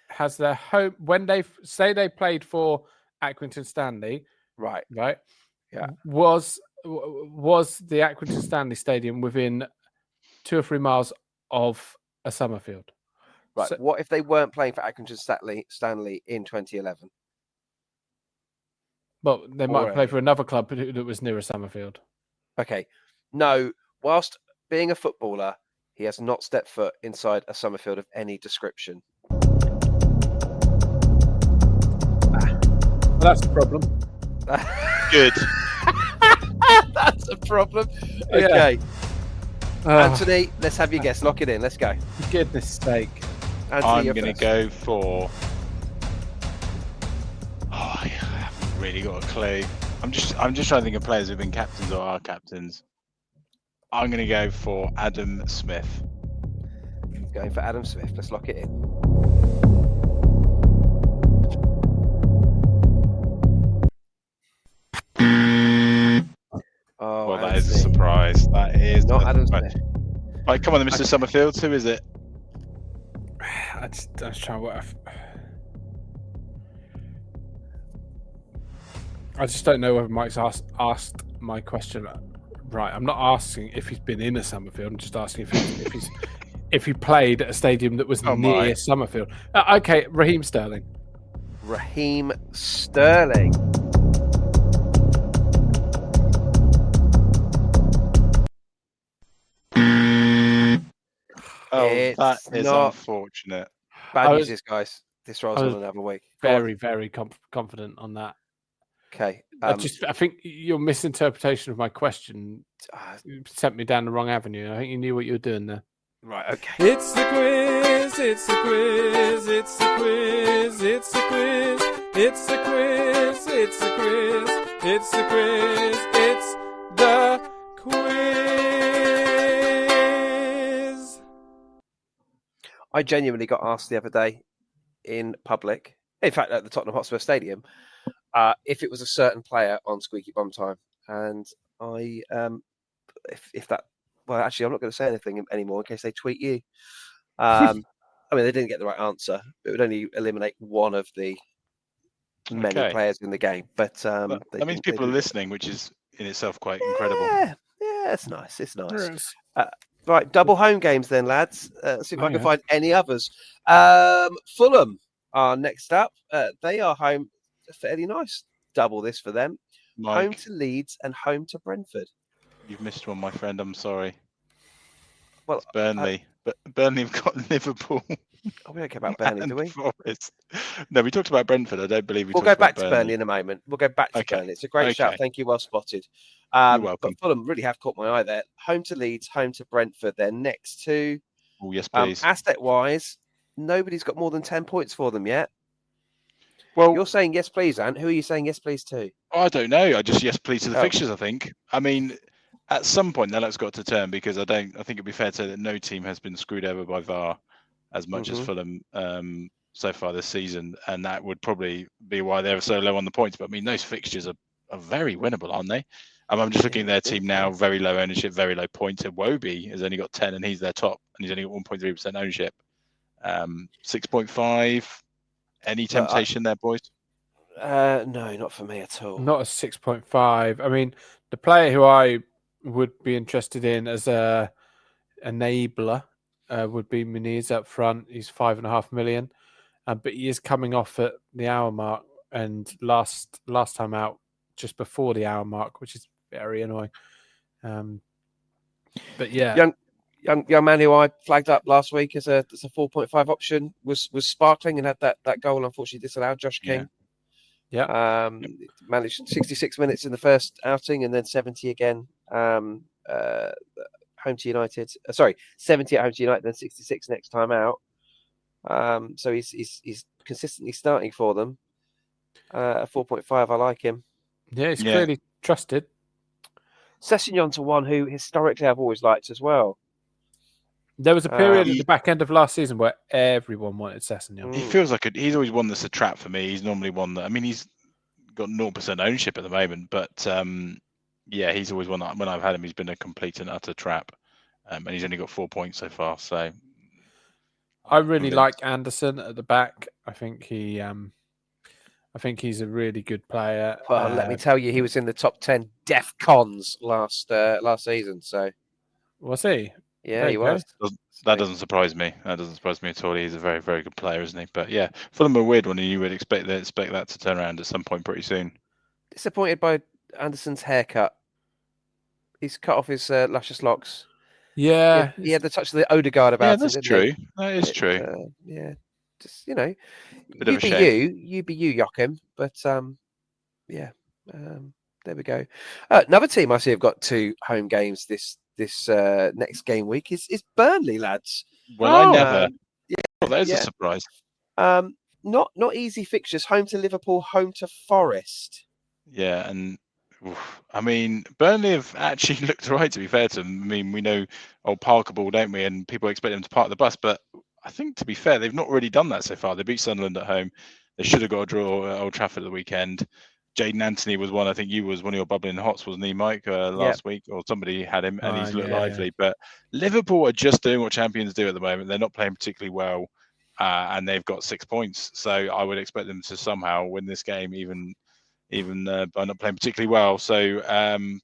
has their home, when they say they played for Accrington Stanley, right, yeah, was the Accrington Stanley Stadium within 2 or 3 miles of a Summerfield? Right. So, what if they weren't playing for Accrington Stanley in 2011? Well, they might have played for another club that was near a Summerfield. Okay. No, whilst being a footballer, he has not stepped foot inside a Summerfield of any description. Well, that's a problem. Good. That's a problem. Okay. Anthony, let's have your guess. Lock it in. Let's go. For goodness sake. Anthony, I'm going to go for... I haven't really got a clue. I'm just trying to think of players who've been captains or are captains. I'm going to go for Adam Smith. Going for Adam Smith. Let's lock it in. Oh, well, that is a surprise. That is not Adam Smith. Right, come on, Mr. Summerfield. Who is it? I was trying to. I just don't know whether Mike's asked my question right. I'm not asking if he's been in a Summerfield. I'm just asking if he played at a stadium that was near Summerfield. Okay, Raheem Sterling. Raheem Sterling. Oh, that is unfortunate. Bad news is, guys. This rolls on another week. Very confident on that. Okay. I think your misinterpretation of my question sent me down the wrong avenue. I think you knew what you were doing there. Right, okay. It's the quiz, it's the quiz, it's the quiz, it's the quiz, it's the quiz, it's the quiz, it's the quiz, it's the quiz. I genuinely got asked the other day in public, in fact at the Tottenham Hotspur Stadium, if it was a certain player on Squeaky Bum Time. And I, if that, well, actually, I'm not going to say anything anymore in case they tweet you. I mean, they didn't get the right answer. It would only eliminate one of the many players in the game. But that means people are listening, which is in itself quite incredible. Yeah, it's nice. It's nice. Right, double home games then, lads. See if I can find any others. Fulham are next up. They are home. Fairly nice double this for them. Mike, home to Leeds and home to Brentford. You've missed one, my friend. I'm sorry. Well, it's Burnley. But Burnley have got Liverpool. Oh, we don't care about Burnley, do we? Forest. No, we talked about Brentford. I don't believe we'll go back to Burnley in a moment. We'll go back to Burnley. It's a great shout. Thank you. Well spotted. You're welcome. But Fulham really have caught my eye there. Home to Leeds, home to Brentford. They're next to. Oh, yes, please. Asset-wise, nobody's got more than 10 points for them yet. Well, you're saying yes, please, Ant. Who are you saying yes, please to? I don't know. I just yes, please to the fixtures. I think. I mean, at some point, that has got to turn because I think it'd be fair to say that no team has been screwed over by VAR as much as Fulham so far this season, and that would probably be why they're so low on the points. But I mean, those fixtures are very winnable, aren't they? I'm just looking at their team now. Very low ownership, very low points. Wobie has only got 10, and he's their top, and he's only got 1.3% ownership. 6.5. Any temptation there, boys? No, not for me at all. Not a 6.5. I mean, the player who I would be interested in as a enabler would be Muniz up front. He's 5.5 million, but he is coming off at the hour mark, and last time out just before the hour mark, which is very annoying. But yeah, young man who I flagged up last week as a 4.5 option was sparkling and had that goal unfortunately disallowed. Josh King. Yeah. Managed 66 minutes in the first outing and then 70 again. Home to United. 70 at home to United, then 66 next time out. So he's consistently starting for them. At 4.5, I like him. Yeah, he's clearly trusted. Sessegnon's one who historically I've always liked as well. There was a period at the back end of last season where everyone wanted Sessegnon. He feels like he's always one that's a trap for me. He's normally one that, I mean, he's got 0% ownership at the moment, but he's always one that when I've had him, he's been a complete and utter trap. And he's only got 4 points so far. So I really like Anderson at the back. I think he's a really good player. Well, let me tell you, he was in the top 10 DEF CONs last season. So was he? Yeah, he was. That doesn't surprise me. That doesn't surprise me at all. He's a very, very good player, isn't he? But yeah, Fulham are a weird one, and you would expect that to turn around at some point pretty soon. Disappointed by Anderson's haircut. He's cut off his luscious locks. Yeah, he had the touch of the Odegaard about him. That's true. That is true. Just you be you, Joachim. But there we go. Another team I see have got 2 home games this next game week is Burnley, lads. Well, I never. That is a surprise. Not easy fixtures. Home to Liverpool, home to Forest. Yeah, and I mean, Burnley have actually looked right, to be fair to them. I mean, we know old Parkable, don't we? And people expect them to park the bus, but I think, to be fair, they've not really done that so far. They beat Sunderland at home. They should have got a draw at Old Trafford at the weekend. Jaden Anthony was one. I think you was one of your bubbling hots, wasn't he, Mike, last week? Or somebody had him, and he's looked lively. But Liverpool are just doing what champions do at the moment. They're not playing particularly well. and they've got 6 points. So I would expect them to somehow win this game, even by not playing particularly well. So,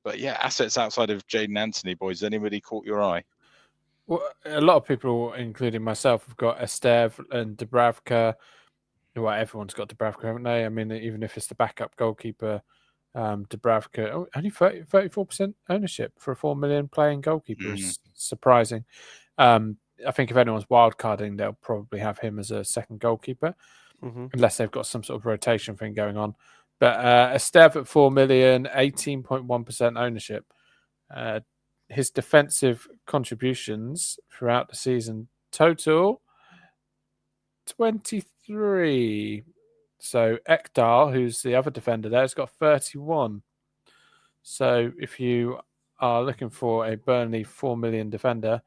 but yeah, assets outside of Jaden Anthony, boys. Anybody caught your eye? Well, a lot of people, including myself, have got Estev and Dubravka. Well, everyone's got Dubravka, haven't they? I mean, even if it's the backup goalkeeper, Dubravka, only 34% ownership for a 4 million playing goalkeeper is surprising. I think if anyone's wildcarding, they'll probably have him as a second goalkeeper, unless they've got some sort of rotation thing going on. But Estev at 4 million, 18.1% ownership. His defensive contributions throughout the season total 23. So Ekdal, who's the other defender there, has got 31. So if you are looking for a Burnley 4 million defender,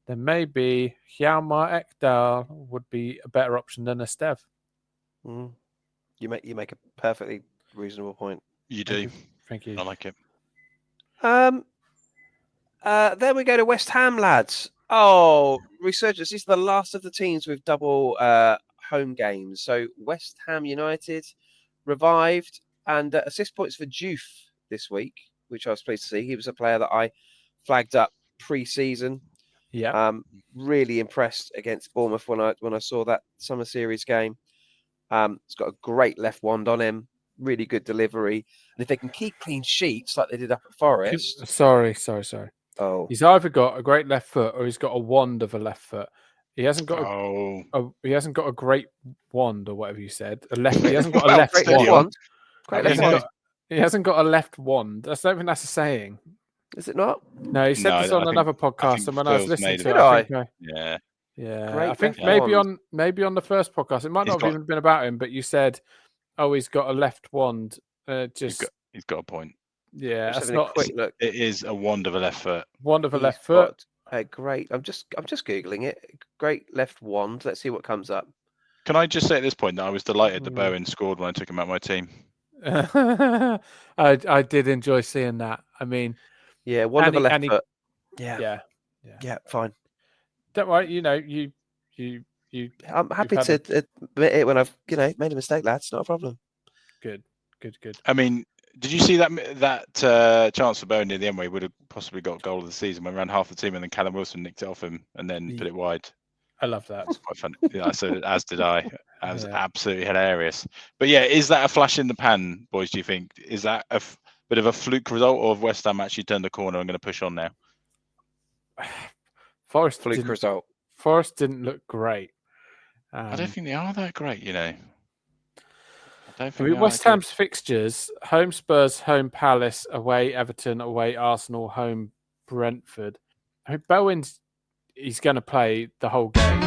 then maybe Hjalmar Ekdal would be a better option than Estev. You make a perfectly reasonable point. You do. Thank you. I like it. Then we go to West Ham, lads. Oh, resurgence. This is the last of the teams with double home games. So West Ham United revived, and assist points for Juve this week, which I was pleased to see. He was a player that I flagged up pre-season. Yeah. Really impressed against Bournemouth when I saw that summer series game. He's got a great left wand on him. Really good delivery. And if they can keep clean sheets like they did up at Forest. Sorry. Oh, He's either got a great left foot or he's got a wand of a left foot. He hasn't got he hasn't got a great wand or whatever you said. He hasn't got a left wand. Great left wand. He hasn't got a left wand. I don't think that's a saying. Is it not? No, he said this on another podcast, and when I was listening to it, I think, Great I think maybe on the first podcast, it might not have even been about him, but you said, "Oh, he's got a left wand." He's got a point. Yeah, that's not. A quick look. It is a wand of a left foot. Wand of a left foot. Great. I'm just googling it. Great left wand. Let's see what comes up. Can I just say at this point that I was delighted that Bowen scored when I took him out of my team. I did enjoy seeing that. I mean, yeah, wand of a left foot. Yeah, fine. Don't worry. You know, you. I'm happy to admit it when I've made a mistake, lads. Not a problem. Good. I mean, did you see that chance for Bowen near the end where he would have possibly got goal of the season when ran half the team and then Callum Wilson nicked it off him and then put it wide? I love that. It's quite funny. Yeah, so as did I. That was absolutely hilarious. But yeah, is that a flash in the pan, boys? Do you think is that a bit of a fluke result, or have West Ham actually turned the corner and going to push on now? Forest fluke result. Forest didn't look great. I don't think they are that great, West Ham's fixtures: home Spurs, home Palace, away Everton, away Arsenal, home Brentford. I mean, Bowen's he's going to play the whole game.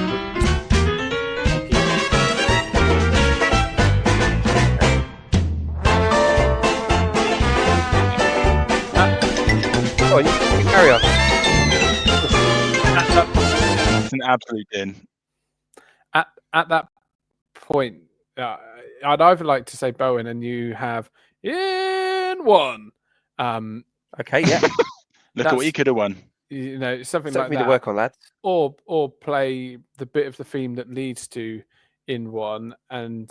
Oh, you carry on. It's an absolute din. At that point, I'd either like to say Bowen and you have in one. Okay, yeah. Look at what you could have won. Something like that. To work on, lads. Or play the bit of the theme that leads to in one. And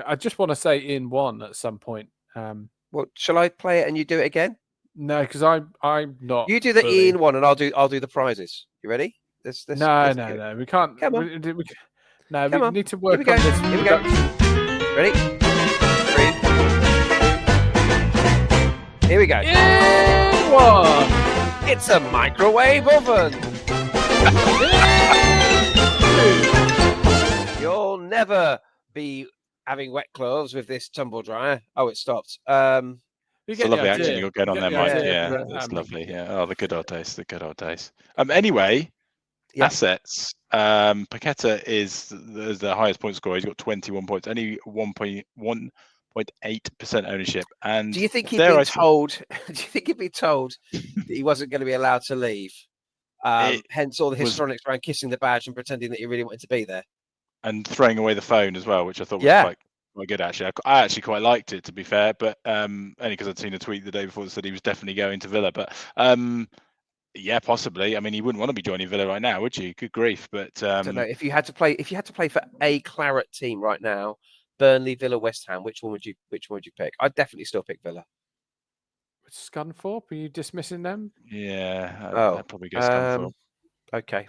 I just want to say in one at some point. Well, shall I play it and you do it again? No, because I'm not. You do the in one and I'll do the prizes. You ready? No. We can't. Come on. We need to work on this. Here we go. Ready? 3, 2. Here we go. In one. It's a microwave oven. You'll never be having wet clothes with this tumble dryer. Oh, it stopped. It's a lovely action you'll get on there, Mike. Yeah, that's lovely. Yeah. Oh, the good old days. Anyway, assets. Paqueta is the highest point scorer. He's got 21 points, only 1.8% ownership. And do you think he'd be told? Do you think he'd be told that he wasn't going to be allowed to leave? Hence all the histrionics around kissing the badge and pretending that he really wanted to be there, and throwing away the phone as well, which I thought was quite good actually. I actually quite liked it, to be fair, but only because I'd seen a tweet the day before that said he was definitely going to Villa. But Yeah, possibly. I mean, he wouldn't want to be joining Villa right now, would you? Good grief! But I don't know if you had to play for a claret team right now, Burnley, Villa, West Ham. Which one would you pick? I'd definitely still pick Villa. Scunthorpe, are you dismissing them? Yeah, I'd probably go Scunthorpe. Okay.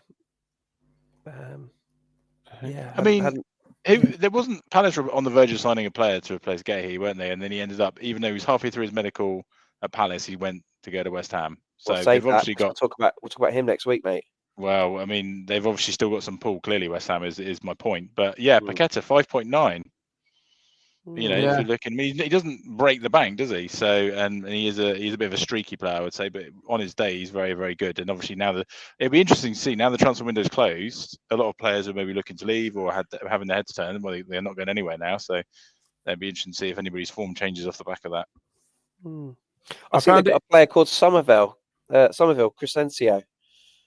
I mean, there wasn't Palace were on the verge of signing a player to replace Gahey, weren't they? And then he ended up, even though he was halfway through his medical at Palace, he went to go to West Ham. So they've obviously got. We'll talk about him next week, mate. Well, I mean, they've obviously still got some pull. Clearly, West Ham is my point. But yeah, Paqueta 5.9. You know, if you're looking, I mean, he doesn't break the bank, does he? So, and he's a bit of a streaky player, I would say. But on his day, he's very, very good. And obviously now it'll be interesting to see now the transfer window's closed. A lot of players are maybe looking to leave or having their heads turned. Well, they're not going anywhere now, so it'll be interesting to see if anybody's form changes off the back of that. I think they've got a player called Somerville Crescencio.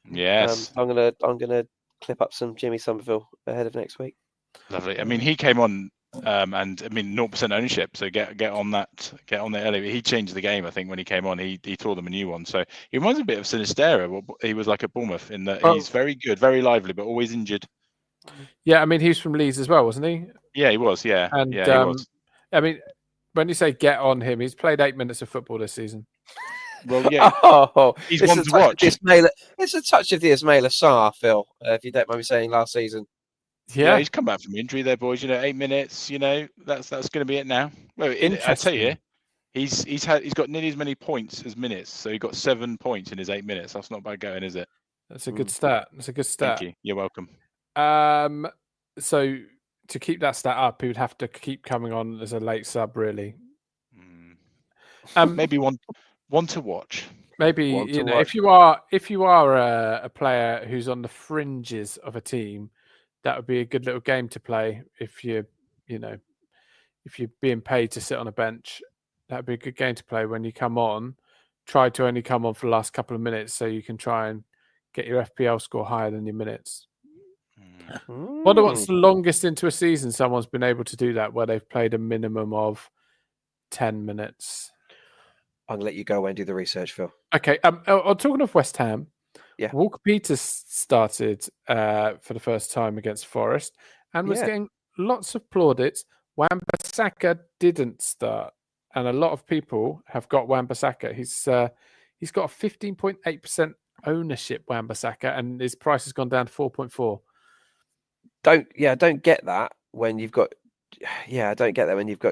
Yes, I'm gonna clip up some Jimmy Somerville ahead of next week. Lovely. I mean, he came on. And I mean 0% ownership, so get on there early. He changed the game, I think, when he came on. He taught them a new one. So he reminds me a bit of Sinistera. He was like at Bournemouth in that he's very good, very lively, but always injured. Yeah, I mean he was from Leeds as well, wasn't he? Yeah, he was. Yeah, and he was. I mean, when you say get on him, he's played 8 minutes of football this season. Well, yeah, he's one to watch. It's a touch of the Ismail Assar, Phil, if you don't mind me saying, last season. Yeah, he's come back from injury there, boys. 8 minutes. That's going to be it now. Well, I tell you, he's got nearly as many points as minutes. So he got 7 points in his 8 minutes. That's not bad going, is it? That's a good stat. Thank you. You're welcome. So to keep that stat up, he would have to keep coming on as a late sub, really. Maybe one to watch. Maybe if you are a player who's on the fringes of a team. That would be a good little game to play if you're being paid to sit on a bench. That'd be a good game to play when you come on. Try to only come on for the last couple of minutes so you can try and get your FPL score higher than your minutes. Wonder what's the longest into a season someone's been able to do that, where they've played a minimum of 10 minutes. I'm going to let you go and do the research, Phil. Okay. Talking of West Ham, yeah, Walker Peters started for the first time against Forest and was getting lots of plaudits. Wan-Bissaka didn't start, and a lot of people have got Wan-Bissaka. He's got a 15.8% ownership, Wan-Bissaka, and his price has gone down to 4.4. I don't get that when you've got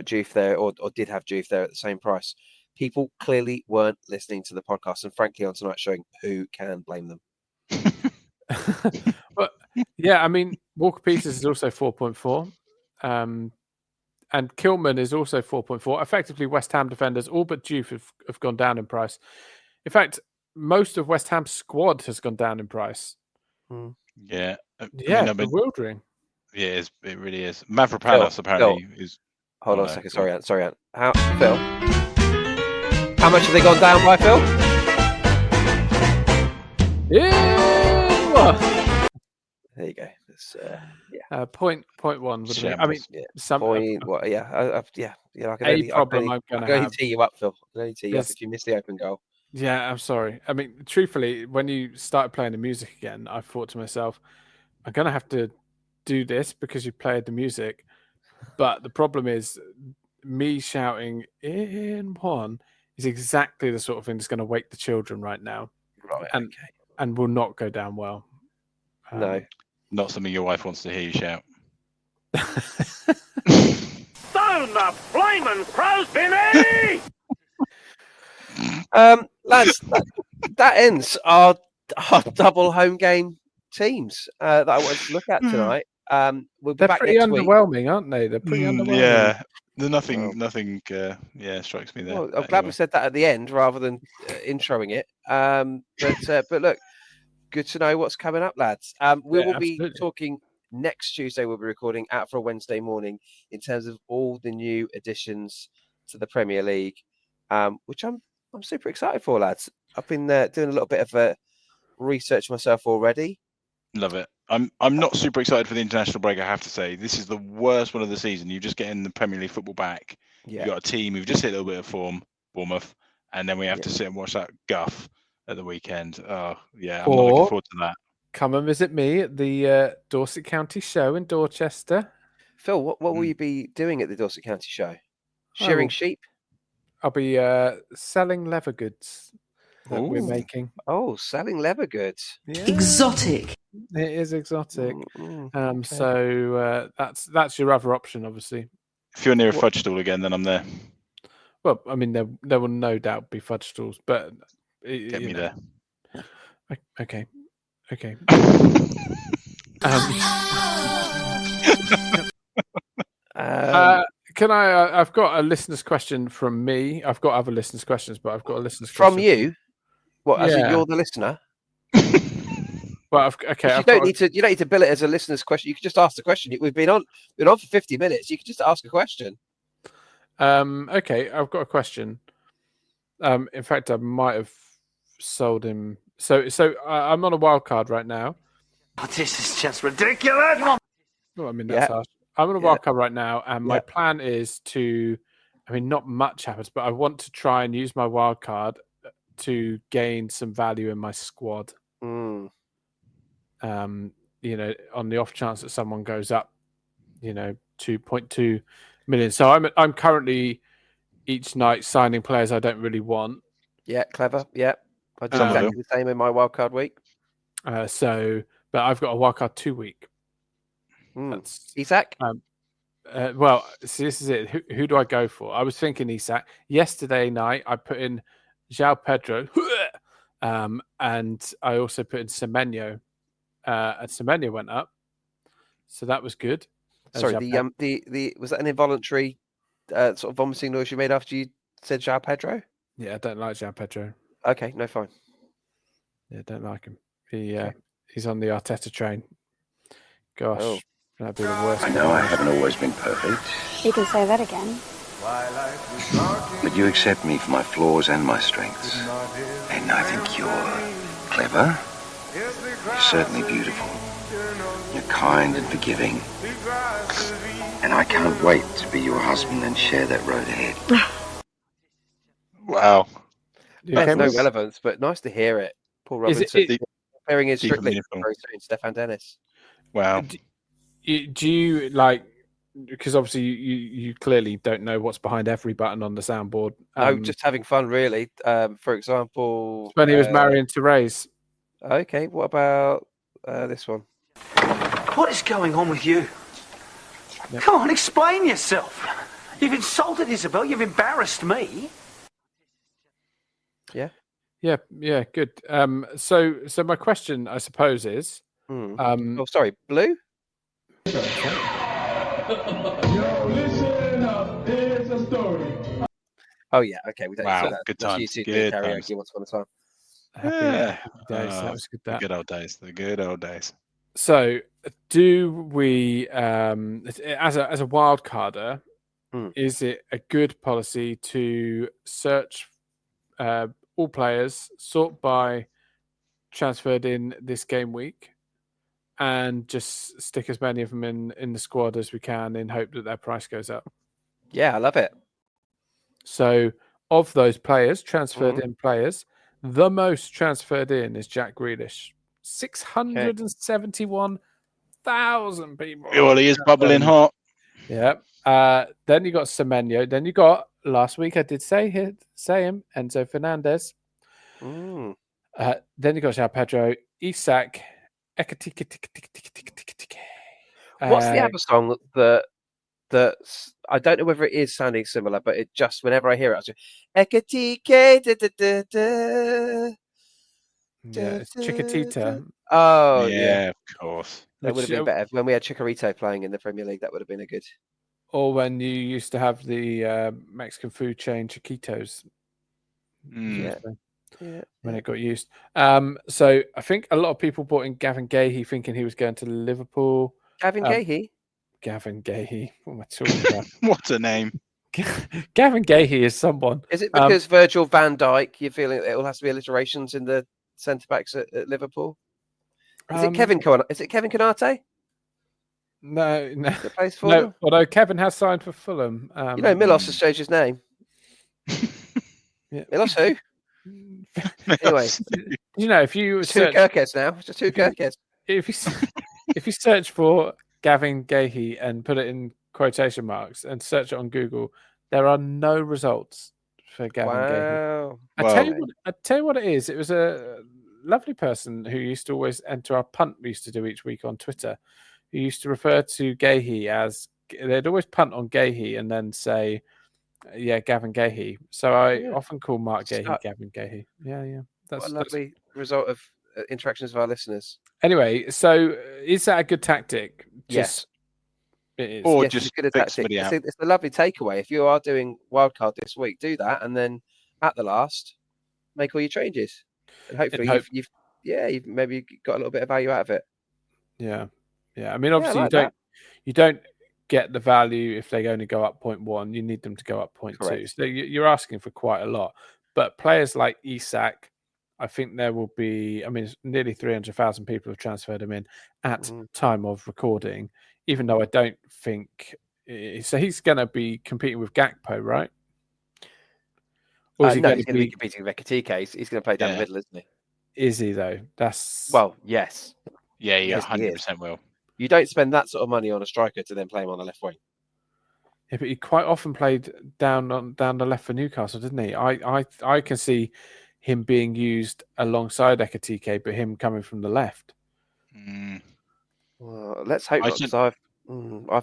Juve there or did have Juve there at the same price. People clearly weren't listening to the podcast, and frankly, on tonight's showing, who can blame them? But yeah, I mean, Walker Peters is also 4.4, and Kilman is also 4.4. Effectively, West Ham defenders, all but Juve, have gone down in price. In fact, most of West Ham's squad has gone down in price. Yeah, bewildering. Yeah, it really is. Mavropanos apparently is. Hold on a second. Sorry, Ant. Phil? How much have they gone down by, Phil? Yeah. There you go. It's, point one. I mean, some point. I can only tee you up, Phil. I can only tee you up if you miss the open goal. Yeah, I'm sorry. I mean, truthfully, when you started playing the music again, I thought to myself, I'm going to have to do this because you played the music. But the problem is, me shouting in one is exactly the sort of thing that's going to wake the children right now. Right. And will not go down well. No. Not something your wife wants to hear you shout. Stone the flaming crows, Vinny! Lads, that ends our double home game teams that I wanted to look at tonight. We'll be back pretty next week. Underwhelming, aren't they? They're pretty underwhelming. Yeah, nothing strikes me there. Well, I'm glad we said that at the end rather than introing it. But look, good to know what's coming up, lads. We will be talking next Tuesday. We'll be recording out for a Wednesday morning in terms of all the new additions to the Premier League, which I'm super excited for, lads. I've been doing a little bit of research myself already. Love it. I'm not super excited for the international break, I have to say. This is the worst one of the season. You just get in the Premier League football back. Yeah. You've got a team who've just hit a little bit of form, Bournemouth, and then we have to sit and watch that guff at the weekend. Oh, yeah, I'm not looking forward to that. Come and visit me at the Dorset County Show in Dorchester. Phil, what will you be doing at the Dorset County Show? Shearing sheep? I'll be selling leather goods that we're making. Oh, selling leather goods. Yeah. Exotic. It is exotic. Okay. So that's your other option, obviously. If you're near a fudge stall again, then I'm there. Well, I mean, there will no doubt be fudge stalls, but Get me there. Okay. Can I? I've got a listener's question from me. I've got other listeners' questions, but I've got a listener's question from you. What? As in you're the listener? Well, okay. You don't need to bill it as a listener's question. You can just ask the question. We've been on for 50 minutes. You can just ask a question. Okay, I've got a question. In fact, I might have sold him. So I'm on a wild card right now. Oh, this is just ridiculous. Well, I mean, that's harsh. I'm on a wild card right now, and my plan is to. I mean, not much happens, but I want to try and use my wild card to gain some value in my squad. On the off chance that someone goes up, 2.2 million. So I'm currently each night signing players I don't really want. Yeah, clever. Yeah, I do exactly the same in my wildcard week. But I've got a wildcard 2 week. That's Isak. Well, see, this is it. Who do I go for? I was thinking Isak. Yesterday night, I put in João Pedro, and I also put in Semenyo. And Semenyo went up, so that was good. Sorry, the was that an involuntary sort of vomiting noise you made after you said João Pedro? Yeah, I don't like João Pedro. Okay, no, fine. Yeah, don't like him. He's on the Arteta train. Gosh, that'd be the worst. I know I haven't always been perfect. You can say that again. But you accept me for my flaws and my strengths. And I think you're clever. You're certainly beautiful. You're kind and forgiving. And I can't wait to be your husband and share that road ahead. Wow. There's no relevance, but nice to hear it. Paul Robinson preparing his strictly very soon. Stefan Dennis. Wow. Do you like? Because obviously you clearly don't know what's behind every button on the soundboard. No, just having fun, really. For example, when he was marrying Therese. Okay, what about this one? What is going on with you? Yep. Come on, explain yourself. You've insulted Isabel. You've embarrassed me. Yeah, good. So my question, I suppose, is, sorry, Blue. Yo, listen up. There's a story. Oh yeah, okay. We don't. Wow, that. Good times. Good karaoke once upon a time. Happy days. That was good. The good old days. The good old days. So, do we, as a wild carder, is it a good policy to search all players, sort by transferred in this game week, and just stick as many of them in the squad as we can in hope that their price goes up? Yeah, I love it. So, of those players, transferred in players, the most transferred in is Jack Grealish. 671,000 people. Well, he is bubbling hot. Yeah. Then you got Semenyo. Then you got, last week I did say him, Enzo Fernandez. Then you got João Pedro, Isak, What's the other song that I don't know whether it is sounding similar, but it just, whenever I hear it, I just yeah, it's Chiquitita. Oh yeah, of course. That would have been better when we had Chicharito playing in the Premier League. That would have been a good. Or when you used to have the Mexican food chain Chiquitos. Yeah. When it got used. So I think a lot of people bought in Gavin Gahey thinking he was going to Liverpool. Gavin Gahey? Gavin Gahey. What am I talking about? What a name. Gavin Gahey is someone. Is it because Virgil van Dijk, you're feeling it all has to be alliterations in the centre backs at Liverpool? Is it Kevin Konate? No. That plays for them? Although Kevin has signed for Fulham. Milos has changed his name. Yeah. Milos who? Anyway, you know, if you it's two Kirkheads now, it's just two Kirkheads. If you search for Gavin Gahey and put it in quotation marks and search it on Google, there are no results for Gavin Gahey. I tell you what it is. It was a lovely person who used to always enter our punt we used to do each week on Twitter, who used to refer to Gahey as, they'd always punt on Gahey and then say, Gavin Gahey. So I often call Mark Gahey Gavin Gahey. Yeah. That's a lovely result of interactions with our listeners. Anyway, so is that a good tactic? Yes. It is. Or yes, just it's a good fix tactic. somebody out. It's a lovely takeaway. If you are doing wildcard this week, do that, and then at the last, make all your changes. And hopefully you've maybe got a little bit of value out of it. Yeah. I mean, obviously you don't get the value if they only go up 0.1. You need them to go up 0.2. So you're asking for quite a lot. But players like Isak, I think there will be. I mean, nearly 300,000 people have transferred him in at time of recording. Even though I don't think so, he's going to be competing with Gakpo, right? Or is he's going to be competing with Ekitike. He's going to play down the middle, isn't he? Is he though? That's yes. Yeah, 100% will. You don't spend that sort of money on a striker to then play him on the left wing. Yeah, but he quite often played down the left for Newcastle, didn't he? I can see him being used alongside Ekitike, but him coming from the left. Well, let's hope not, because I've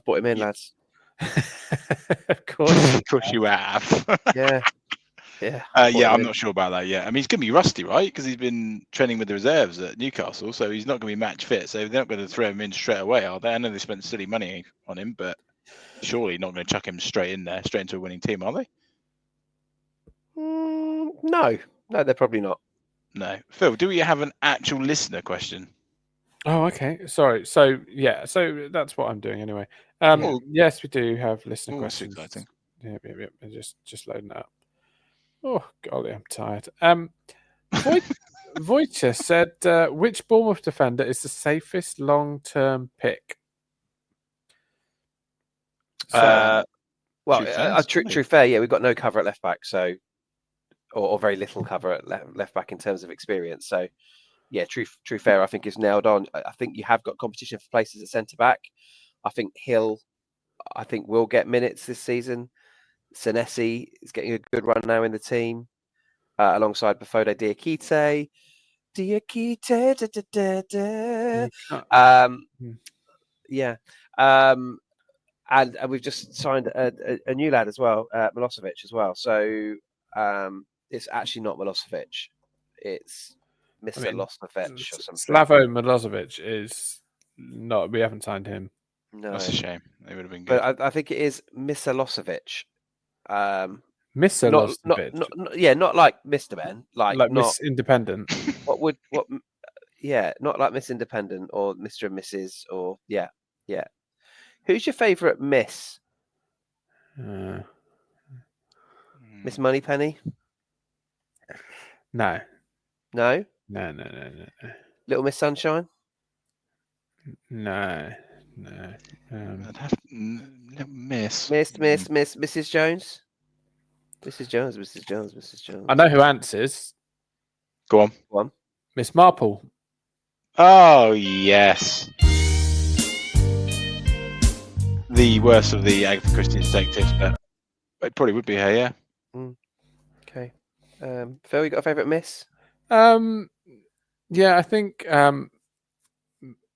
brought him in, lads. Of course you have. Yeah. I'm not sure about that yet. I mean, he's going to be rusty, right? Because he's been training with the reserves at Newcastle, so he's not going to be match fit. So they're not going to throw him in straight away, are they? I know they spent silly money on him, but surely not going to chuck him straight into a winning team, are they? No, they're probably not. No. Phil, do we have an actual listener question? Oh, okay. Sorry. So that's what I'm doing anyway. Yes, we do have listener questions. That's exciting. Yeah. Just loading that up. Oh, golly, I'm tired. Wojciech said, which Bournemouth defender is the safest long-term pick? True fair. Yeah, we've got no cover at left back, so or very little cover at left back in terms of experience. So, yeah, true fair. I think is nailed on. I think you have got competition for places at centre back. I think Hill, will get minutes this season. Senesi is getting a good run now in the team, alongside Bafode Diakite. And we've just signed a new lad as well, Milosevic as well. So it's actually not Milosevic; it's Mr. Milosevic or something. Slavo Milosevic is not. We haven't signed him. No, that's a shame. They would have been good. But I think it is Milosevic. Milosevic. Not like Mr. Ben, like not Miss Independent. Not like Miss Independent or Mr. and Mrs. or yeah. Who's your favourite Miss? Miss Moneypenny? No. No? No. Little Miss Sunshine? No. I'd have Miss. Mrs. Jones? Mrs. Jones. I know who answers. Go on. Miss Marple. Oh, yes. The worst of the Agatha Christie detectives, but it probably would be her, yeah. Okay. Phil, you got a favourite Miss? Yeah, I think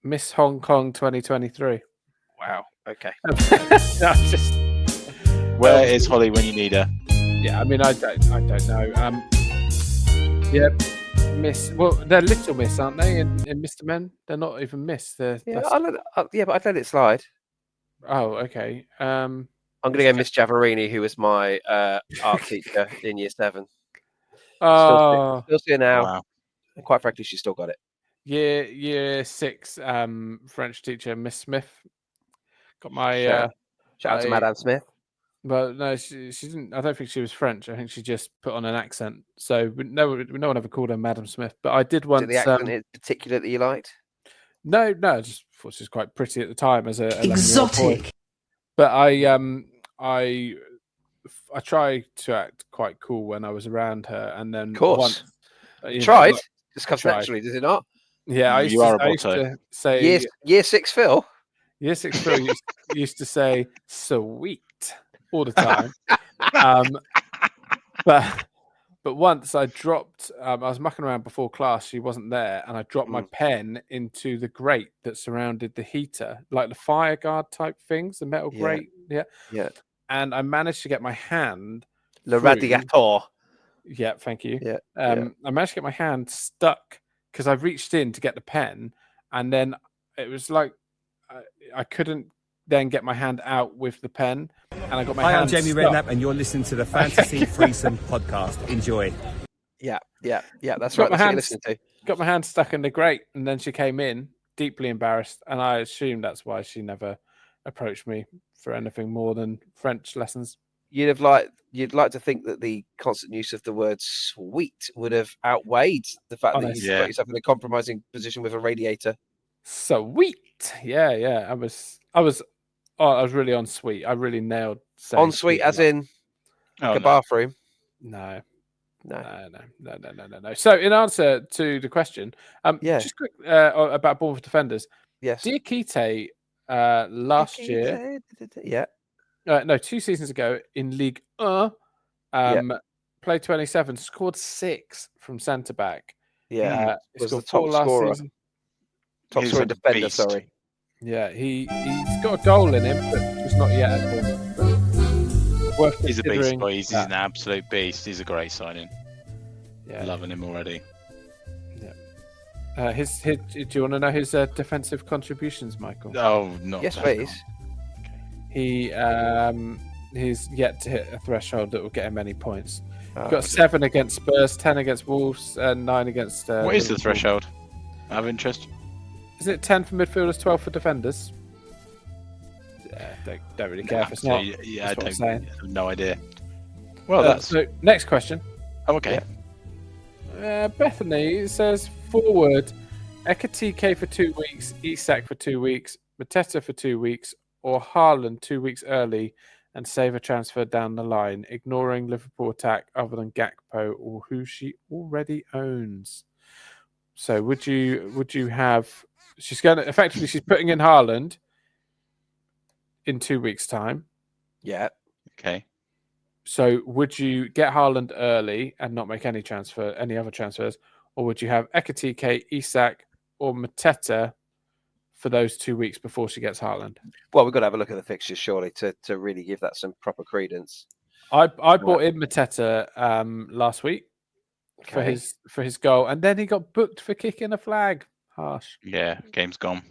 Miss Hong Kong 2023. Wow. Okay. Where is Holly when you need her? Yeah, I mean, I don't know. Yeah, Miss. Well, they're Little Miss, aren't they? In Mr. Men, they're not even Miss. But I'd let it slide. Oh, okay. I'm going to go Miss Javarini, who was my art teacher in Year 7. Still see her now. Wow. And quite frankly, she's still got it. Year 6 French teacher, Miss Smith. Got my shout out to Madame Smith. Well, no, she didn't. I don't think she was French. I think she just put on an accent. So no one ever called her Madame Smith. But I did once. Did the accent in particular that you liked? No, I just thought she was quite pretty at the time as a exotic. Boy. But I tried to act quite cool when I was around her, and then Tried. Just comes naturally, does it not? Yeah, I used to say year 6 Phil. Year 6 Phil used to say sweet all the time. But once I dropped, I was mucking around before class. She wasn't there, and I dropped my pen into the grate that surrounded the heater, like the fire guard type things, the metal grate. Yeah. And I managed to get my hand. Le radiator. Yeah, thank you. Yeah. I managed to get my hand stuck because I reached in to get the pen, and then it was like I couldn't then get my hand out with the pen, and I got my hand. Hi, I'm Jamie stuck. Redknapp, and you're listening to the Fantasy Threesome podcast. Enjoy. Yeah. That's right. That's what you're listening to. Got my hand stuck in the grate, and then she came in, deeply embarrassed, and I assumed that's why she never approached me for anything more than French lessons. You'd like to think that the constant use of the word "sweet" would have outweighed the fact that you got yourself in a compromising position with a radiator. Sweet, yeah. I was really on sweet. I really nailed on sweet, as in a bathroom. No. So, in answer to the question, just quick about Bournemouth defenders. Yes, Diakite last year. Yeah. 2 seasons ago in League 1, played 27, scored 6 from centre back. Yeah, was the top scorer. Top scoring defender, beast. sorry. Yeah, he's got a goal in him, but just not yet at Bournemouth. He's a beast, boy. He's an absolute beast. He's a great signing. Yeah, loving him already. Yeah. Do you want to know his defensive contributions, Michael? Oh, not. Yes, please. He's yet to hit a threshold that will get him many points. He's got 7 against Spurs, 10 against Wolves, and 9 against. What is the threshold? I have interest. Isn't it 10 for midfielders, 12 for defenders? Don't really care if it's not. Yeah, I have no idea. Well, so next question. Oh, okay. Bethany says forward, Ekatike for 2 weeks, Isak for 2 weeks, Mateta for 2 weeks, or Haaland 2 weeks early and save a transfer down the line, ignoring Liverpool attack other than Gakpo or who she already owns. So would you have? She's putting in Haaland in 2 weeks' time. Yeah. Okay. So would you get Haaland early and not make any other transfers, or would you have Ekatike, Isak, or Mateta for those 2 weeks before she gets Haaland? Well, we've got to have a look at the fixtures, surely, to really give that some proper credence. I bought in Mateta last week for his goal, and then he got booked for kicking a flag. Harsh. Yeah, game's gone.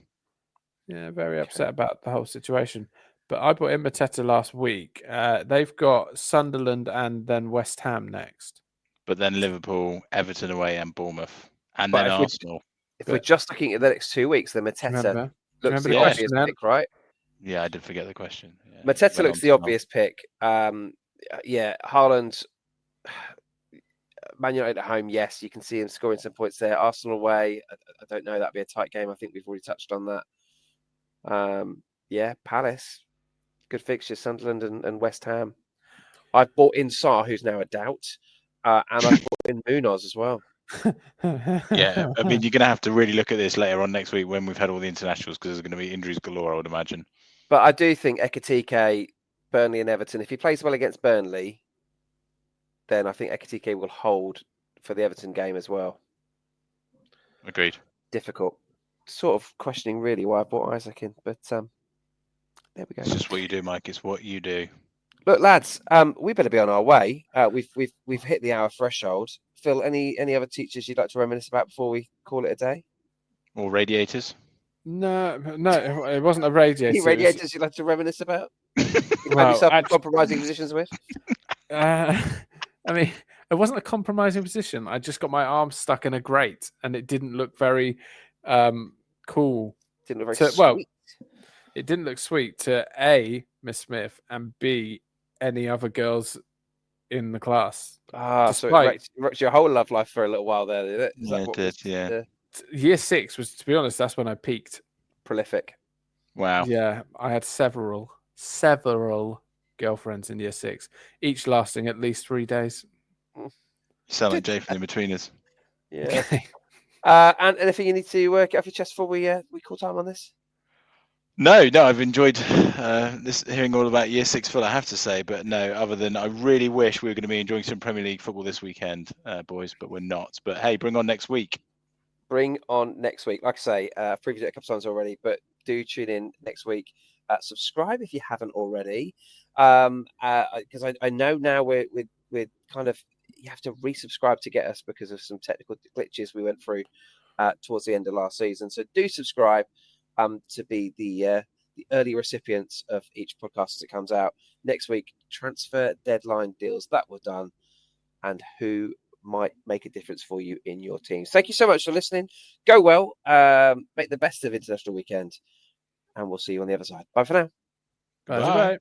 Yeah, very upset about the whole situation. But I bought in Mateta last week. They've got Sunderland and then West Ham next. But then Liverpool, Everton away, and Bournemouth, and then Arsenal. If we're just looking at the next 2 weeks, then Mateta looks the obvious pick, right? Yeah, I did forget the question. Yeah. Mateta looks the obvious pick. Haaland, Man United at home, yes, you can see him scoring some points there. Arsenal away, I don't know, that'd be a tight game. I think we've already touched on that. Palace, good fixtures, Sunderland and West Ham. I've bought in Sarr, who's now a doubt, and I've bought in Munoz as well. Yeah, I mean, you're going to have to really look at this later on next week when we've had all the internationals, because there's going to be injuries galore, I would imagine. But I do think Ekatike, Burnley and Everton, if he plays well against Burnley, then I think Ekatike will hold for the Everton game as well. Agreed. Difficult. Sort of questioning really why I bought Isaac in, but there we go. It's just what you do, Mike. It's what you do. Look, lads, we better be on our way. We've hit the hour threshold. Phil, any other teachers you'd like to reminisce about before we call it a day? Or radiators? No, it wasn't a radiator. Any radiators you'd like to reminisce about? Have yourself compromising positions with? I mean, it wasn't a compromising position. I just got my arm stuck in a grate, and it didn't look very cool. Didn't look very sweet. Well, it didn't look sweet to A, Miss Smith, and B, any other girls in the class. So it wrecked your whole love life for a little while there, did it? It did, yeah. Year 6 was, to be honest, that's when I peaked. Prolific. Wow. Yeah, I had several girlfriends in year 6, each lasting at least 3 days. You sound like Jay from In Betweeners. Yeah. And anything you need to get off your chest before we call time on this? No, I've enjoyed hearing all about Year 6 Full, I have to say. But no, other than I really wish we were going to be enjoying some Premier League football this weekend, boys, but we're not. But hey, bring on next week. Bring on next week. Like I say, I've previewed it a couple times already, but do tune in next week. Subscribe if you haven't already, because I know now we're kind of, you have to resubscribe to get us because of some technical glitches we went through towards the end of last season. So do subscribe to be the early recipients of each podcast as it comes out. Next week, transfer deadline deals that were done and who might make a difference for you in your teams. Thank you so much for listening. Go well. Make the best of International Weekend. And we'll see you on the other side. Bye for now. Bye.